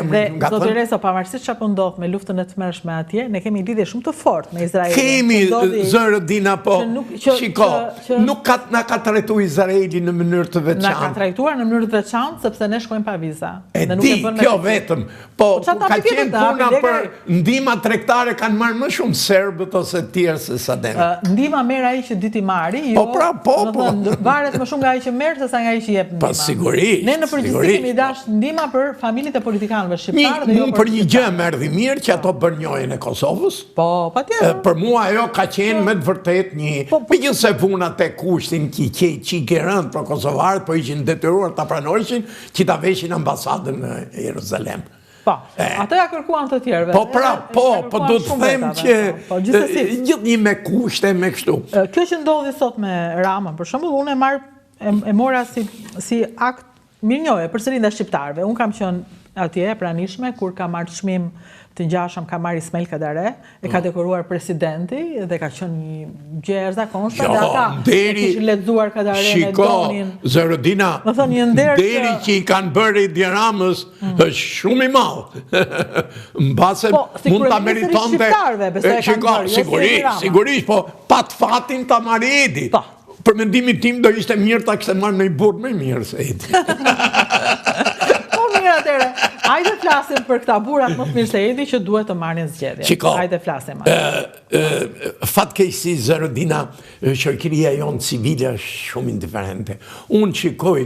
Speaker 2: emrin.
Speaker 1: Dhe zotëreso, pavarësisht çfarë po ndodh me luftën e tmerrshme atje, ne kemi lidhje shumë të fortë me Izraelin.
Speaker 2: Kemi Zerodina, po. Shiko, nuk na ka trajtuar Izraeli në mënyrë të veçantë.
Speaker 1: Na ka trajtuar në mënyrë të veçantë sepse ne shkojmë pa viza.
Speaker 2: E di, kjo vetëm. Po, ka qenë puna për ndihma tregtare kanë marrë më shumë serbët ose të tjerë se sa ne.
Speaker 1: Ndihma merr ai që diti marri, jo.
Speaker 2: Po.
Speaker 1: Varet më shumë nga ai që merr se sa nga ai që jep ndihma.
Speaker 2: Po sigurisht.
Speaker 1: Ne në përgjithësi kemi dash ndihma për familjet e politikanëve shqiptar dhe jo
Speaker 2: për një gjë më erdhi mirë që ato bërnjojën e Kosovës.
Speaker 1: Po, patjetër.
Speaker 2: Për mua ajo ka qenë me të vërtet një megjithëse puna te kushtin që çike rënd për kosovarët, po ishin detyruar ta pranorishin që ta veshin ambasadën në Jeruzalem.
Speaker 1: Po, ato ja kërkuan të tjerëve.
Speaker 2: Po do të them që gjithnjë me kushte, me kështu.
Speaker 1: Kjo që ndodhi sot me Ramën, për shembull, unë e mora si akt mirënjohje përsëri ndaj shqiptarëve. Unë kam qenë atje e pranishme, kur ka marrë çmim të ngjashëm, ka marrë Ismail Kadare, e ka dekoruar presidenti dhe ka qenë një gjë e jashtëzakonshme dhe ata kishin lexuar Kadare me donin.
Speaker 2: Zërodina, deri që i kanë bërë Edi Ramës është shumë i madh. Mbase mund ta meritonte. Sigurisht, po pat fatin ta marrë Edi. Për mendimin tim do ishte mirë ta kishte marrë në i burr më mirë se Edi.
Speaker 1: Atëre, hajde flasim për këta burrat më të mirë se Edi që duhet të marrin zgjedhje. Hajde flasim.
Speaker 2: Fatkeqësi Zërodina, shoqëria jonë civile është shumë indiferente. Unë shikoj,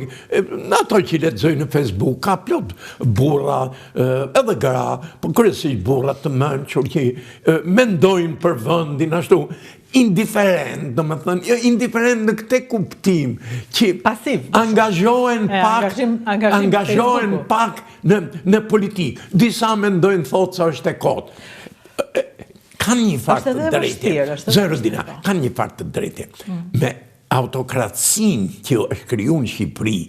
Speaker 2: në ato që lexoj në Facebook, ka plot burra, edhe gra, por kryesisht burra të mençur që mendojnë për vendin ashtu. Indiferent, do më thënë, indiferent në këte kuptim, që angazhohen pak në politikë. Disa mendojnë thotë se është e kotë. Kanë një farë të drejtë, Zërodina, kanë një farë të drejtë. Me autokratsin që është kriju në Shqipëri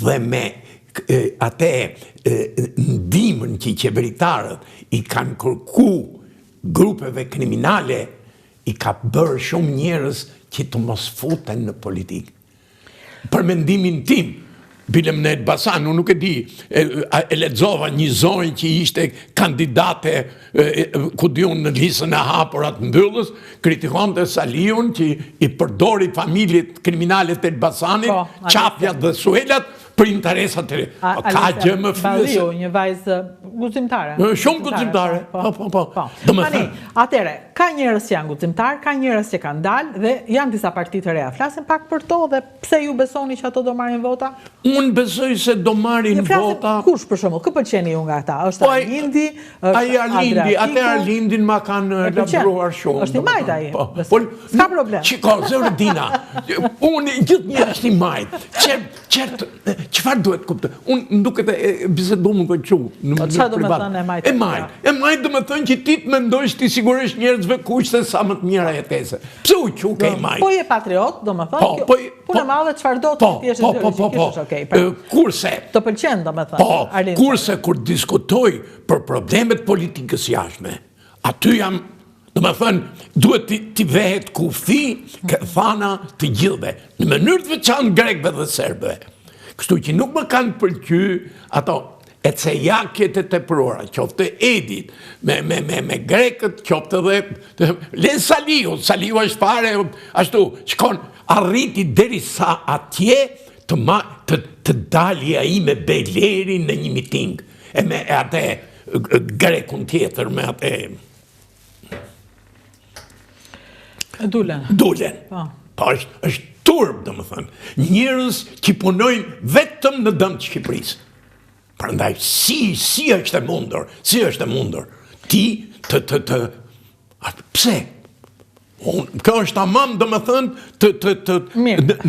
Speaker 2: dhe me atë ndihmën që qeveritarët i kanë kërku grupeve kriminale, i ka bërë shumë njerëz që të mos futen në politikë. Për mendimin tim, Bilem në Elbasan, unë nuk e di, e lexova një zonjë që ishte kandidate ku diun në listën e hapur atë mbyllës, kritikonte Saliun që i përdori familjet kriminale të Elbasanit, qapjat dhe suelat, për interesat të ka gjë më fyese.
Speaker 1: Një vajzë guzimtare.
Speaker 2: Shumë guzimtare.
Speaker 1: Tani, atëre, ka njerëz që janë guzimtar, ka njerëz që kanë dalë dhe janë disa parti të reja. Flasim pak për to dhe pse ju besoni që ato do marrin vota?
Speaker 2: Unë besoj se do marrin vota.
Speaker 1: Kush për shembull, kë pëlqeni ju nga ata? Është Arlindi,
Speaker 2: ai Arlindi, atë Arlindin ma kanë labruar shumë.
Speaker 1: Është i majt ai. S'ka problem.
Speaker 2: Çiko, Zërodina, unë gjithnjë është i majt. Çfarë duhet kuptoj? Unë duket e bisedoj më këtu në mënyrë private. E majt do të thënë që ti të mendosh ti sigurisht njerëzve kushte sa më të mira jetese. Pse u quke e majt?
Speaker 1: Po je patriot, do të thënë. Punë e madhe çfarë do të ti është
Speaker 2: kurse.
Speaker 1: Të pëlqen do të thënë.
Speaker 2: Kurse kur diskutoj për problemet politikës jashtme, aty jam, do të thënë, duhet t'i vehet kufi thana të gjithëve, në mënyrë të veçantë grekëve dhe serbëve. Kështu që nuk më kanë pëlqy ato e cejakjet e tepruara, qoftë Edit, me grekët, qoftë dhe len Saliu është fare, ashtu, shkon, arriti deri sa atje të dali ai me Beleri në një miting, e me atë grekun tjetër, me atë Dulen. Po është turb, do më thënë, njërës që punojnë vetëm në dëmë të Shqipërisë. Prandaj, si është e mundur, ti pse? Kjo është tamam, do më thënë,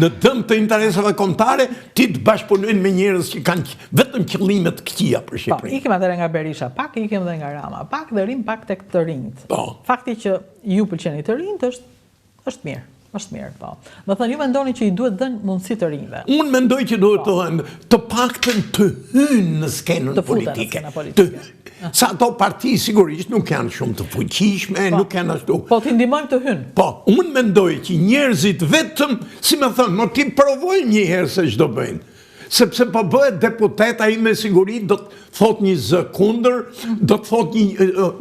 Speaker 2: në dëmë të interesave kombëtare, ti të bashkëpunojnë me njërës që kanë vetëm qëllimet këqija për Shqipërinë.
Speaker 1: Ikim atëre nga Berisha pak, ikim dhe nga Rama pak, dhe rim pak tek të rinjt. Fakti që ju pëlqeni të rinjt është mirë. Është mirë, po. Më thënë, ju mendoni që i duhet dhënë mundësi të rinjve.
Speaker 2: Unë mendoj që duhet të dhënë të paktën të hynë në skenën politike. Sa ato parti sigurisht nuk janë shumë të fuqishme, nuk janë ashtu.
Speaker 1: Po, t'i ndihmojmë të hynë.
Speaker 2: Po, unë mendoj që njerëzit vetëm, si me thënë, no ti provoj një herë se ç'do bëjnë. Sepse po bëhet deputet, ai me siguri do të thot një zë kundër, do të thot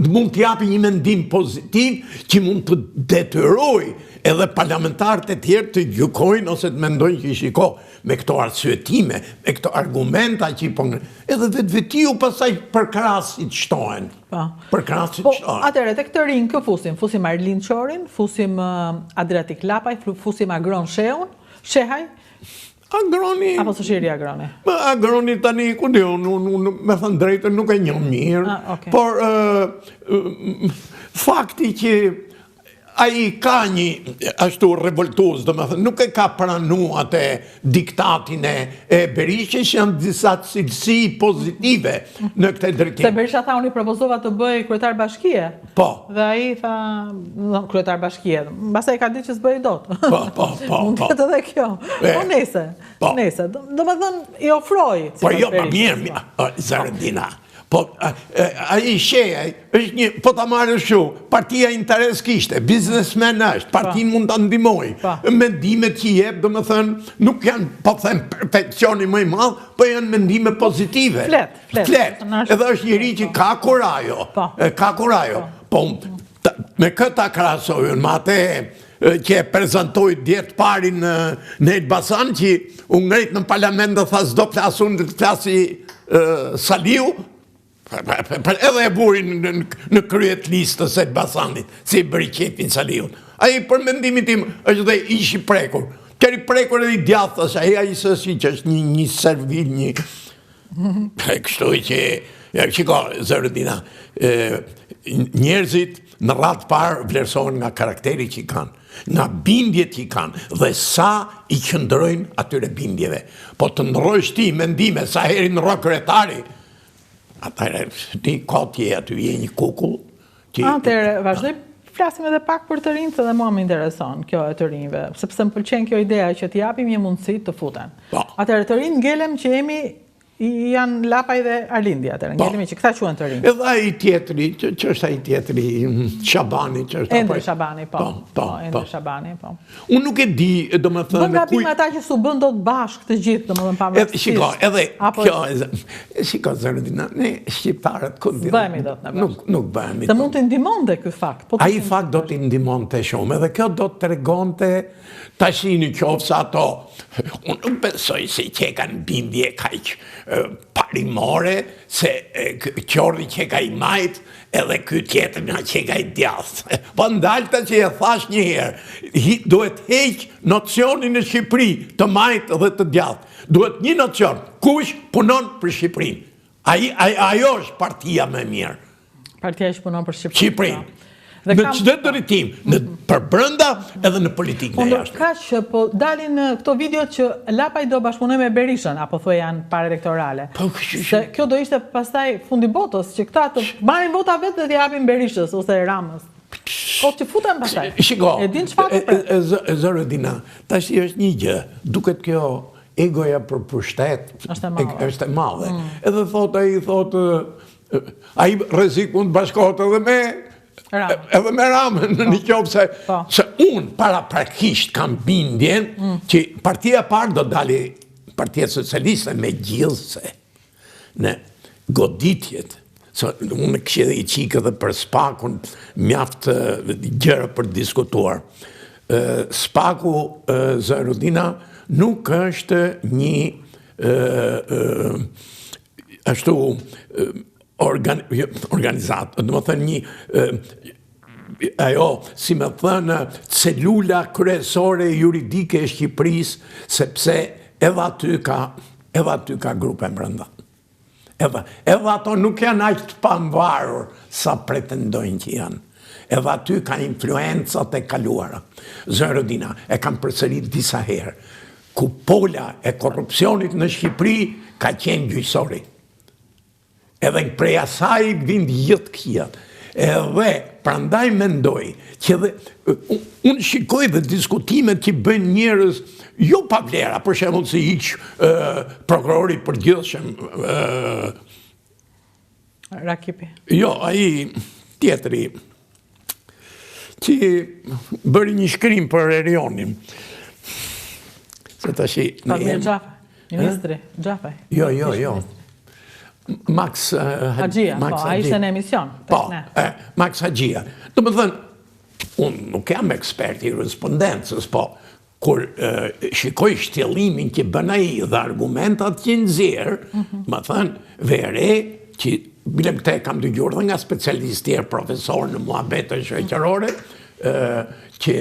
Speaker 2: mund të japi një mendim pozitiv që mund të detyrojë edhe parlamentarët e tjerë të gjykojnë ose të mendojnë që shiko me këto arsyetime, me këto argumenta që i pongën. Edhe vetë pastaj për krasit shtohen. Për krasit shtohen.
Speaker 1: Atëherë tek të rinj kë fusim Arlind Qorin, fusim Adriatik Lapaj, fusim Agron Sheun, Shehaj.
Speaker 2: Agroni...
Speaker 1: Apo së shiri Agroni?
Speaker 2: Agroni tani, ku di, unë me thënë drejtën nuk e njoh mirë, por fakti që ai ka një ashtu revoltues, do më thënë, nuk e ka pranu atë diktatin e Berishës, janë disa cilësi pozitive në këtë drejtim.
Speaker 1: Se Berisha tha unë i propozova të bëj kryetar bashkie.
Speaker 2: Po.
Speaker 1: Dhe ai tha kryetar bashkie. Mbasaj ka ditë që s'bëj dot.
Speaker 2: Po.
Speaker 1: Mund të ketë edhe kjo. Po nese. Do më thënë i ofroj.
Speaker 2: Po jo, ma mirë, Zërodina. Po, a i shejaj, është një, po ta marrë shu, partia interes kishte, biznesmen është, partin mund të ndimoj, mendimet që jep, do më thënë, nuk janë, po thënë, perfekcioni më i madhë, po janë mendime pozitive. Flet. Edhe është njëri që ka kurajo. Po, me këta krasojën, ma te që e prezentoj djetë pari në Elbasan, që unë ngrejt në parlament dhe tha s'do plasun dhe të plasi Saliu, edhe e burin në kryet listës e Elbasanit, si bëri qepin Saliut. A i për mendimin tim është dhe ishi prekur. Qëri prekur edhe i djathës, a i sësi që është një servil, një... Kështu që, qiko, Zërdina, njerëzit në ratë parë vlerësohen nga karakteri që i kanë, nga bindjet që i kanë, dhe sa i qëndrojnë atyre bindjeve. Po të ndrojsh ti mendime, sa heri në rrë kretari, atëre, ti kotje aty je një kukull.
Speaker 1: Atëre, vazhdoj, flasim edhe pak për të rinjtë dhe mua më intereson kjo e të rinjve, sepse më pëlqen kjo idea që t'i japim një mundësi të futen. Atëre, të rinjë ngelem që jemi janë Lapaj dhe Arlindi, atëre, ngelemi që këta quen të rinjë.
Speaker 2: Edhe a i tjetëri, që është a i tjetëri, Shabani, që është...
Speaker 1: Endri Shabani, po. Endri Shabani, po.
Speaker 2: Unë nuk e di, do më thënë...
Speaker 1: Bën nga pime ata që su bën do të bashkë të gjithë, do më dhëmë pamërësisht.
Speaker 2: Shiko, edhe kjo, shiko, Zërdina, ne shqiptarët,
Speaker 1: bëhemi do të në bashkë.
Speaker 2: Nuk bëhemi.
Speaker 1: Se mund të indimonte këtë fakt.
Speaker 2: A i fakt do të indimonte shumë, edhe kjo do të tregonte tashini qofë sa ato. Unë nuk besoj se që kanë bindje kaq parimore, se qordi që ka i majt, edhe këtë tjetër nga që ka i djathë. Po ndalta që e thash një herë, duhet heq nocionin në Shqipëri të majt dhe të djathë. Duhet një nocion, kush punon për Shqipërin. Ajo është partia me mirë.
Speaker 1: Partia që punon për Shqipërin.
Speaker 2: Në qëtë dëritim, për brënda edhe në politikë në jashtë.
Speaker 1: Ka që po dalin këto video që Lapaj do bashkëpunoj me Berishën, apo thoi janë pare elektorale. Se kjo do ishte pastaj fundi botës, që këta të marrin vota vetë dhe t'japin Berishës ose Ramës. Ko që futen pastaj.
Speaker 2: Shiko,
Speaker 1: e din çfarë
Speaker 2: Zërdina, tash është një gjë, duket kjo egoja për pushtet, është e madhe. Edhe a i rrezik mund të bashkohet edhe me edhe me Ramën në një qovë se unë para prakisht kam bindjen që partia parë do dali partia socialiste me gjithse në goditjet. Unë kështë edhe i qikë dhe për Spakun mjaftë gjërë për diskutuar. Spaku, Zërdina, nuk është një ashtu organizatë, do më thënë një ajo, si me thënë, celula kryesore juridike e Shqipërisë, sepse edhe aty ka grupe mbrënda. Edhe ato nuk janë aq të pamvarur sa pretendojnë që janë. Edhe aty ka influencat e kaluara. Zërdina, e kam përsërit disa herë. Kupola e korrupsionit në Shqipëri ka qenë gjyqësori. Edhe në prej asaj vind jëtë kjat. Edhe prandaj mendoj që unë shikoj dhe diskutimet që bëjnë njerëz jo pa vlera, për shembull si iq prokurori përgjithshëm
Speaker 1: Rakipi.
Speaker 2: Jo, ai tjetri që bëri një shkrim për Erionin. Se tashi
Speaker 1: Fatmir Xhafaj, ministri Xhafaj.
Speaker 2: Jo. Max
Speaker 1: Haxhia, po, a ishte në emision.
Speaker 2: Po, Max Haxhia. Do më thënë, unë nuk jam ekspert i respondencës, po, kur shikoj shtjellimin që bëna i dhe argumentat që nëzirë, më thënë, vere, që bilem këte kam të gjurë dhe nga specialistjerë profesor në muhabete shëqërore, që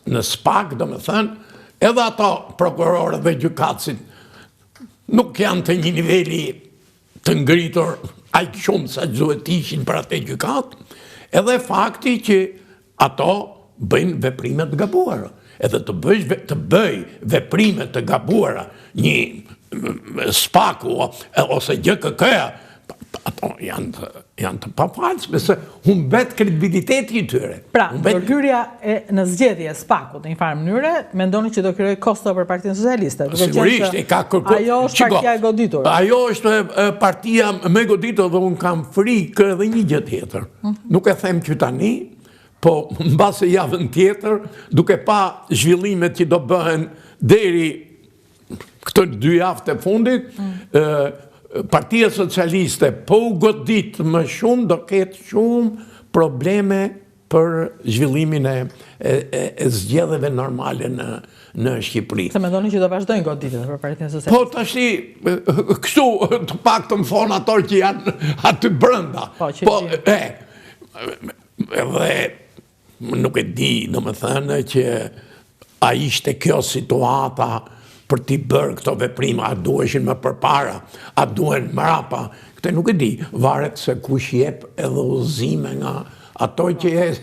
Speaker 2: në SPAK, do më thënë, edhe ato prokurore dhe gjykatësit nuk janë të një nivelli të ngritur aq shumë sa duhet ishin për atë gjykat, edhe fakti që ato bëjnë veprime të gabuara. Edhe të bëj veprime të gabuara një Spaku ose GKK, ato janë të papalshme, se humbet kredibiliteti I tyre.
Speaker 1: Pra, ndërhyrja në zgjedhje SPAK-ut në një farë mënyre, mendoni që do krijojë kosto për Partinë Socialiste.
Speaker 2: Sigurisht, ka kërkuar.
Speaker 1: Ajo është partia e goditur.
Speaker 2: Ajo është partia më e goditur dhe unë kam frikë edhe një gjë tjetër. Nuk e them që tani, po mbase javën tjetër, duke pa zhvillimet që do bëhen deri këto 2 javë të fundit, Partia Socialiste po u godit më shumë, do ketë shumë probleme për zhvillimin e zgjedhjeve normale në Shqipëri.
Speaker 1: Se mendoni që do vazhdojnë goditjet për Partinë Socialiste?
Speaker 2: Po tash kështu të paktën thon ato që janë aty brenda. Po edhe nuk e di, domethënë që a ishte kjo situata për t'i bërë këto veprima, a duheshin më përpara, a duhen mrapa, këtë nuk e di, varet se kush jep edhe udhëzime nga ato që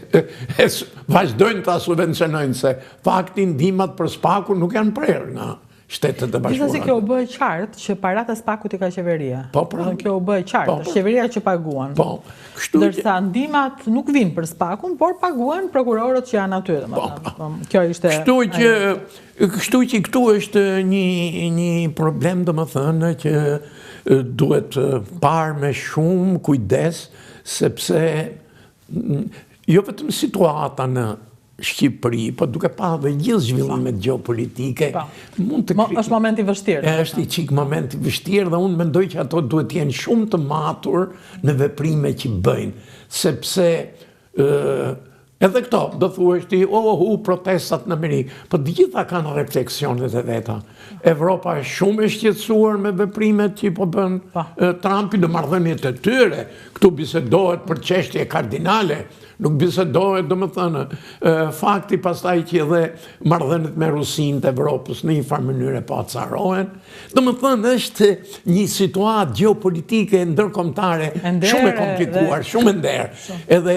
Speaker 2: vazhdojnë ta subvencionojnë, se fakti ndihmat për SPAK-un nuk janë prerë nga Shtetet e Bashkuara.
Speaker 1: Gjithsesi kjo u bë qartë që parat e SPAK-ut I ka qeveria.
Speaker 2: Po, pra.
Speaker 1: Kjo u bë qartë, është qeveria që paguan.
Speaker 2: Po,
Speaker 1: ndërsa ndihmat nuk vinë për SPAK-un, por paguan prokurorët që janë aty, domethënë. Kjo ishte.
Speaker 2: Kështu që këtu është një problem, domethënë, që duhet parë me shumë kujdes, sepse jo vetëm situata në Shqipëri, po duke pa dhe gjithë zhvillimet geopolitike,
Speaker 1: është moment I vështirë.
Speaker 2: Është I çik moment I vështirë dhe unë mendoj që ato duhet jenë shumë të matur në veprime që bëjnë, sepse edhe këto, do thuash ti, protestat në Amerikë, po të gjitha kanë refleksionet e veta. Evropa është shumë e shqetësuar me veprimet që po bën Trumpi në marrëdhëniet e tyre. Këtu bisedohet për çështje kardinale. Nuk bisedohet, domethënë, fakti pastaj që edhe marrëdhëniet me Rusinë të Evropës në një farë mënyrë po acarohen. Domethënë është një situatë gjeopolitike ndërkombëtare shumë e komplikuar, shumë e nder. Edhe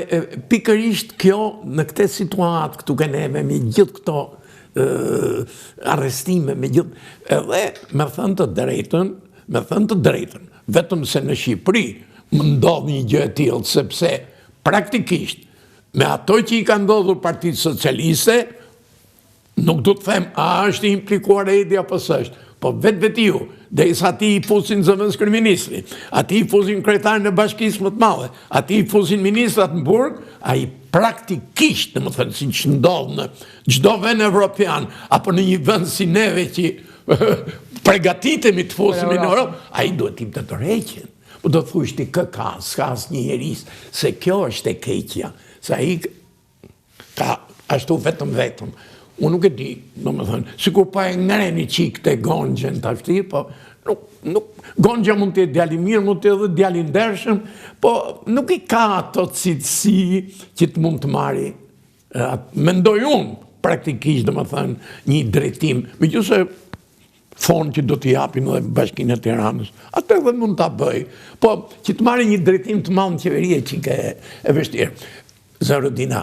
Speaker 2: pikërisht kjo në këtë situatë këtu që neve me gjithë këto arrestime, me gjithë edhe me thënë të drejtën, vetëm se në Shqipëri më ndodh një gjë e tillë, sepse praktikisht me ato që I ka ndodhur Partisë Socialiste, nuk du të them, a është implikuar Edi apo s'është, po vetë ju, derisa ati I fusin zëvendës kryeministri, ati I fusin kryetarin e Bashkisë më të madhe, ati I fusin ministrat në burg, ai praktikisht, domethënë si që ndodh në çdo vend evropian, apo në një vend si neve që përgatitemi të fusimi në Europë, ai duhet të tërheqen. Po do të thush ti s'ka asnjë njerëz, se kjo është e keqja. Se ai ka ashtu vetëm. Unë nuk e di, domethënë, sikur pa e ngreni çik te Gonxha tashti, po nuk Gonxha mund të jetë djalë I mirë, mund të jetë djalë I ndershëm, po nuk I ka ato cilësi që të mund të marri. Mendoj unë praktikisht, domethënë, një drejtim, megjithëse fond që do t'i japin edhe Bashkinë e Tiranës. Atë edhe mund ta bëj. Po, që të marrë një drejtim të madh në qeverie që e vështirë. Zorodina,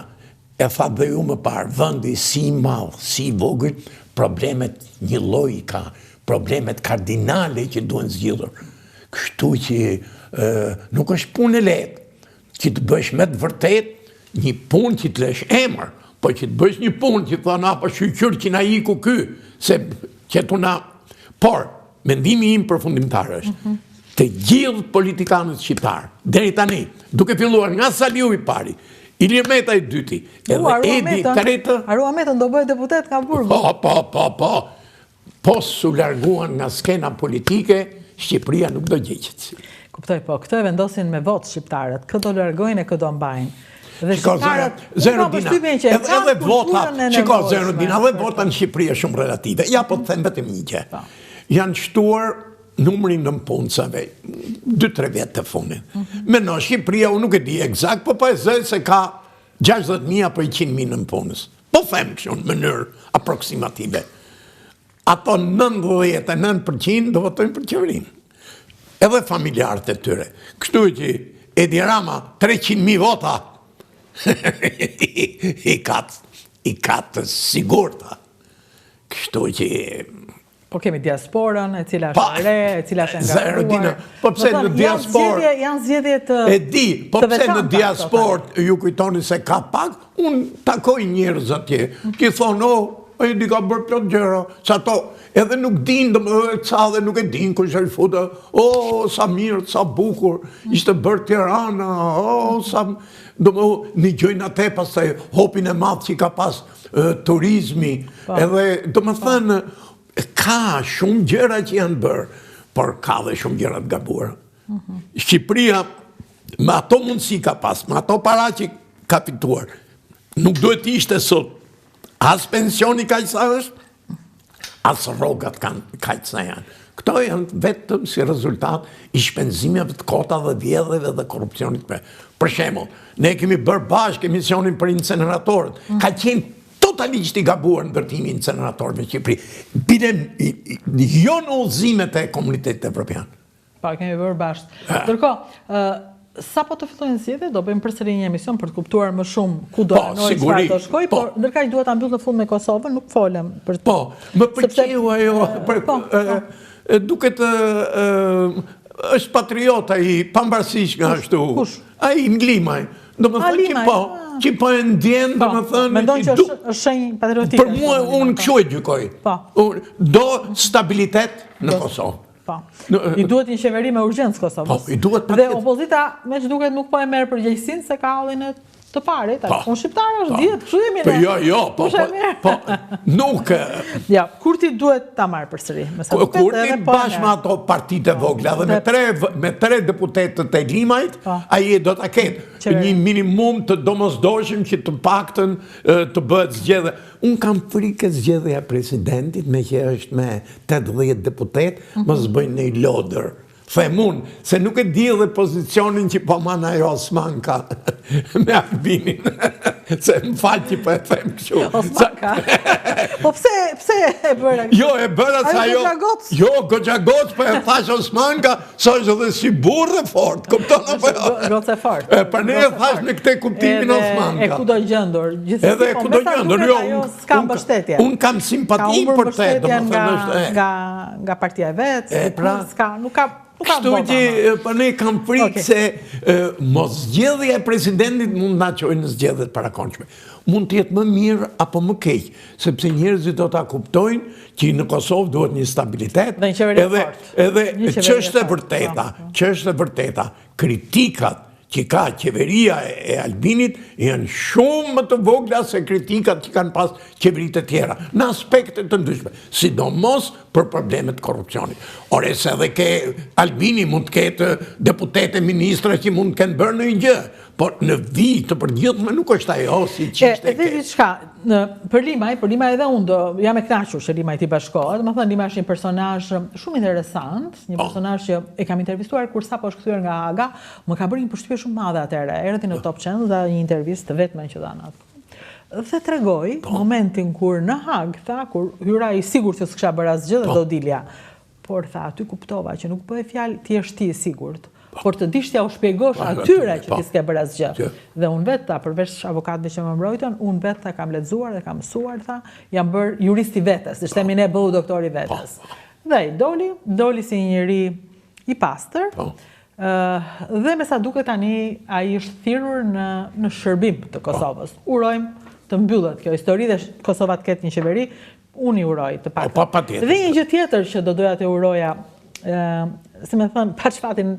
Speaker 2: e tha dhe ju më parë, vendi si madh, si vogël, problemet një lloj ka, problemet kardinale që duhen zgjidhur. Kështu që nuk është punë e lehtë që të bësh me të vërtet një punë që të lësh emër, po që të bësh një punë që thonë apo shqyr që na iku ky, se që tu na. Por, mendimi im përfundimtar është, të gjithë politikanët shqiptarë, deri tani, duke filluar nga Saliu I pari, Ilir Meta I dyti, edhe Edi tretë.
Speaker 1: Arua Metën do bëhet deputet nga burgu.
Speaker 2: Po. Po su larguan nga skena politike, Shqipëria nuk do gjeqet.
Speaker 1: Kuptoj, po, këtë e vendosin me votë shqiptarët, këtë do largojnë e këtë do mbajnë. Dhe shqiptarët,
Speaker 2: edhe vota në Shqipëri është shumë relative. Ja, po të them vetëm një gjë. Janë shtuar numrin në punësave, 2-3 vjetë të fundit. Me në Shqipëria, unë nuk e di eksakt, po e zë se ka 60.000 apo 100.000 në punës. Po them kështu në mënyrë aproksimative. Ato 99% do votojnë për qeverinë. Edhe familjarët e tyre. Kështu që Edi Rama 300.000 vota I katë sigurta. Kështu që
Speaker 1: Po kemi diasporën, e cila është re, e cila është ngarkuar.
Speaker 2: Po pse në diasporë...
Speaker 1: Janë zgjedhje të
Speaker 2: E di, po pse në diasporë ju kujtoni se ka pak, unë takoj njerëz atje, ki thonë, e di ka bërë plot gjëra, sa to, edhe nuk din, ca dhe nuk e din, kush e futa, sa mirë, sa bukur, ishte bërë Tirana, sa... Një gjojnë atë pastaj hopin e madh që ka pas turizmi, edhe do më thënë, ka shumë gjëra që janë bërë, por ka dhe shumë gjëra të gabuara. Shqipëria, me ato mundësi ka pas, me ato para që ka fituar, nuk duhet ishte sot as pensioni kaq sa është, as rrogat kaq sa janë. Këto janë vetëm si rezultat i shpenzimeve të kota dhe vjedhjeve dhe korrupsionit. Për shembull, ne kemi bërë bashkë emisionin për inceneratorët. Ka qenë totalisht i gabuar ndërtimi i inceneratorëve në Shqipëri. Jo në udhëzimet e komunitetit evropian.
Speaker 1: Pa, kemi bërë bashkë. Ndërkohë, sa po të fillojnë zgjedhjet, do bëjmë përsëri një emision për të kuptuar më shumë ku do anoj çfarë do shkoj, por ndërkaq duhet ta mbyll në fund me Kosovën, nuk folëm për
Speaker 2: Po, më pëlqeu ajo duket është patriota i pambarësisht nga ashtu.
Speaker 1: Kush?
Speaker 2: Ai Nglimaj. Do më thënë që po e ndjen, do më thënë...
Speaker 1: Mendon që është shenjë patriotike?
Speaker 2: Për mua, unë kështu e gjykoj. Do stabilitet në Kosovë.
Speaker 1: I duhet një qeveri me urgjencë Kosovës. Dhe opozita, me që duket nuk po e merë përgjegjësinë se ka hallin e të parit. Unë shqiptarë është djetë, kështu jemi ne.
Speaker 2: Po, nuk...
Speaker 1: Ja, Kurti duhet ta marrë përsëri.
Speaker 2: Kurti bashkë me ato partite vogla dhe me tre deputetët e Glimajt, aje do ta ketë një minimum të domosdoshëm që të paktën të bëhet zgjedhje. Unë kam frikë zgjedhja e presidentit me që është me 80 deputet, mos bëjnë një lodër. Themun, se nuk e di dhe pozicionin që po manë ajo Osmanka me Albinin. Se më falë që po e them kështu.
Speaker 1: Osmanka? Po pse e bërë?
Speaker 2: Jo, e bërë sa jo... Jo, Goxhagoc, po e thash Osmanka, sa është dhe si burë dhe fort. Kupton apo jo?
Speaker 1: Goc e fort.
Speaker 2: Për ne e thash në këte kuptimin Osmanka.
Speaker 1: E ku do gjendur?
Speaker 2: Edhe ku do gjendur, jo.
Speaker 1: S'ka mbështetje.
Speaker 2: Unë kam simpati për te.
Speaker 1: Nga partia e vetë, nuk ka...
Speaker 2: Kështu që për ne kam frikë se mos zgjedhja e presidentit mund na çojë në zgjedhjet parakohshme. Mund të jetë më mirë apo më keq, sepse njerëzit do ta kuptojnë që në Kosovë duhet një stabilitet. Edhe ç'është e vërteta, kritikat që ka qeveria e Albinit janë shumë më të vogla se kritikat që kanë pas qeveritë e tjera, në aspekte të ndryshme, sidomos për problemet korrupsionit. Ore se edhe ke Albini mund të ketë deputete, ministra që mund të kenë bërë në një gjë, por në vit të përgjithshme nuk është ajo si ç'ishte.
Speaker 1: Edhe diçka, për Limaj edhe unë jam e kënaqur se Limaj i bashkohet, më thënë Limaj është një personazh shumë interesant, një personazh që e kam intervistuar kur sapo është kthyer nga Haga, më ka bërë një përshtypje shumë madhe atëherë. Erdhi në Top Channel dhe një intervistë të vetme që dhan atë. Dhe tregoi momentin kur në Hag tha, kur hyra i sigurt që s'kisha bërë asgjë dhe do dilja. Por tha, aty kuptova që nuk bëhet fjalë ti je ti i sigurt. Por të dish t'ja u shpjegosh atyre që ti s'ke bërë asgjë. Dhe unë vetë, përveç avokatëve që më mbrojtën, unë vetë kam lexuar dhe kam mësuar, jam bërë juristi vetes, dhe shtemi ne bëu doktori vetes. Dhe i doli si një njeri i pastër, dhe me sa duket tani ai është thirrur në shërbim të Kosovës. Urojmë të mbyllet kjo histori dhe Kosova të ketë një qeveri, unë i uroj të paktën. Dhe një gjë tjetër që do doja të uroja, se me thënë, pa çfatin,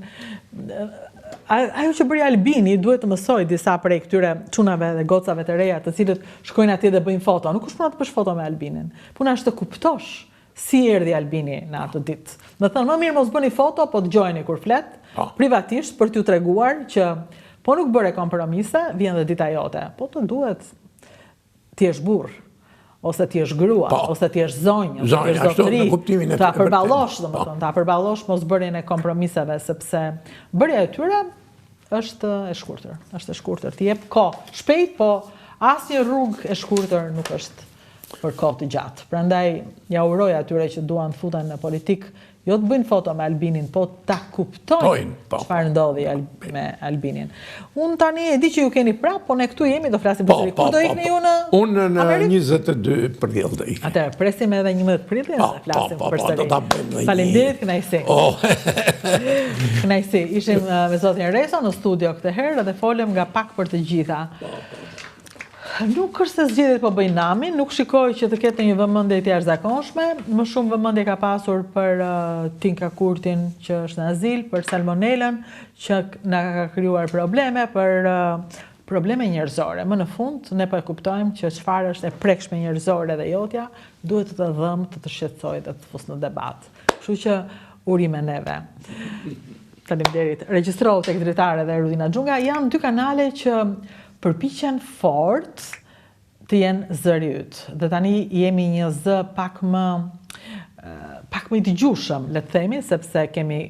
Speaker 1: ajo që bëri Albini duhet të mësoj disa prej këtyre çunave dhe gocave të reja të cilët shkojnë atje dhe bëjnë foto. Nuk është puna të bësh foto me Albinin. Puna është të kuptosh si erdhi Albini në atë ditë. Me thënë, më mirë mos bëni foto, po dëgjojeni kur flet, privatisht për t'ju treguar që po nuk bëre kompromise, vjen dhe dita jote. Po të duhet ti jesh burr, ose ti jesh grua, ose ti jesh zonjë, ose ti jesh zotëri, ta përballosh, domethënë, ta përballosh mos bërjen e kompromiseve, sepse bërja e tyre është e shkurtër. Ti jep kohë shpejt, po asnjë rrugë e shkurtër nuk është për kohë të gjatë. Prandaj ja uroj atyre që duan të futen në politikë, jo të bëjnë foto me Albinin, po ta kuptojnë çfarë ndodhi me Albinin. Unë tani e di që ju keni prapë, po ne këtu jemi, do flasim për kur do ikni ju në
Speaker 2: Unë në 22 prill do ikni.
Speaker 1: Atëherë, presim edhe 11 prillin dhe flasim përsëri. Faleminderit, kënaqësi. Kënaqësi. Ishim me zotin Reso në studio këtë herë dhe folëm nga pak për të gjitha. Nuk është se zgjedhjet po bëjnë namin, nuk shikoj që të ketë një vëmendje të jashtëzakonshme, më shumë vëmendje ka pasur për Tinka Kurtin që është në azil, për salmonelën që na ka krijuar probleme, për probleme njerëzore. Më në fund ne po e kuptojmë që çfarë është e prekshme njerëzore dhe jotja, duhet të dhëmë të shqetësojë dhe të fusë në debat. Kështu që urime neve. Faleminderit. Regjistrohu tek dritare dhe Rudina Xhunga, janë 2 kanale që përpiqen fort të jenë zëri yt. Dhe tani jemi një zë pak më i dëgjueshëm, le të themi, sepse kemi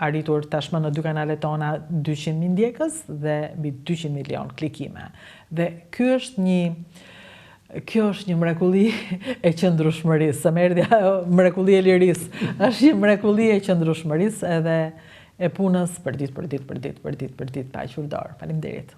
Speaker 1: arritur tashmë në 2 kanalet tona 200.000 ndjekës dhe mbi 200 milion klikime. Dhe kjo është një mrekulli e qëndrueshmërisë. Sa më erdhi mrekulli e lirisë. Është një mrekulli e qëndrueshmërisë edhe e punës për ditë pa qurdor. Faleminderit.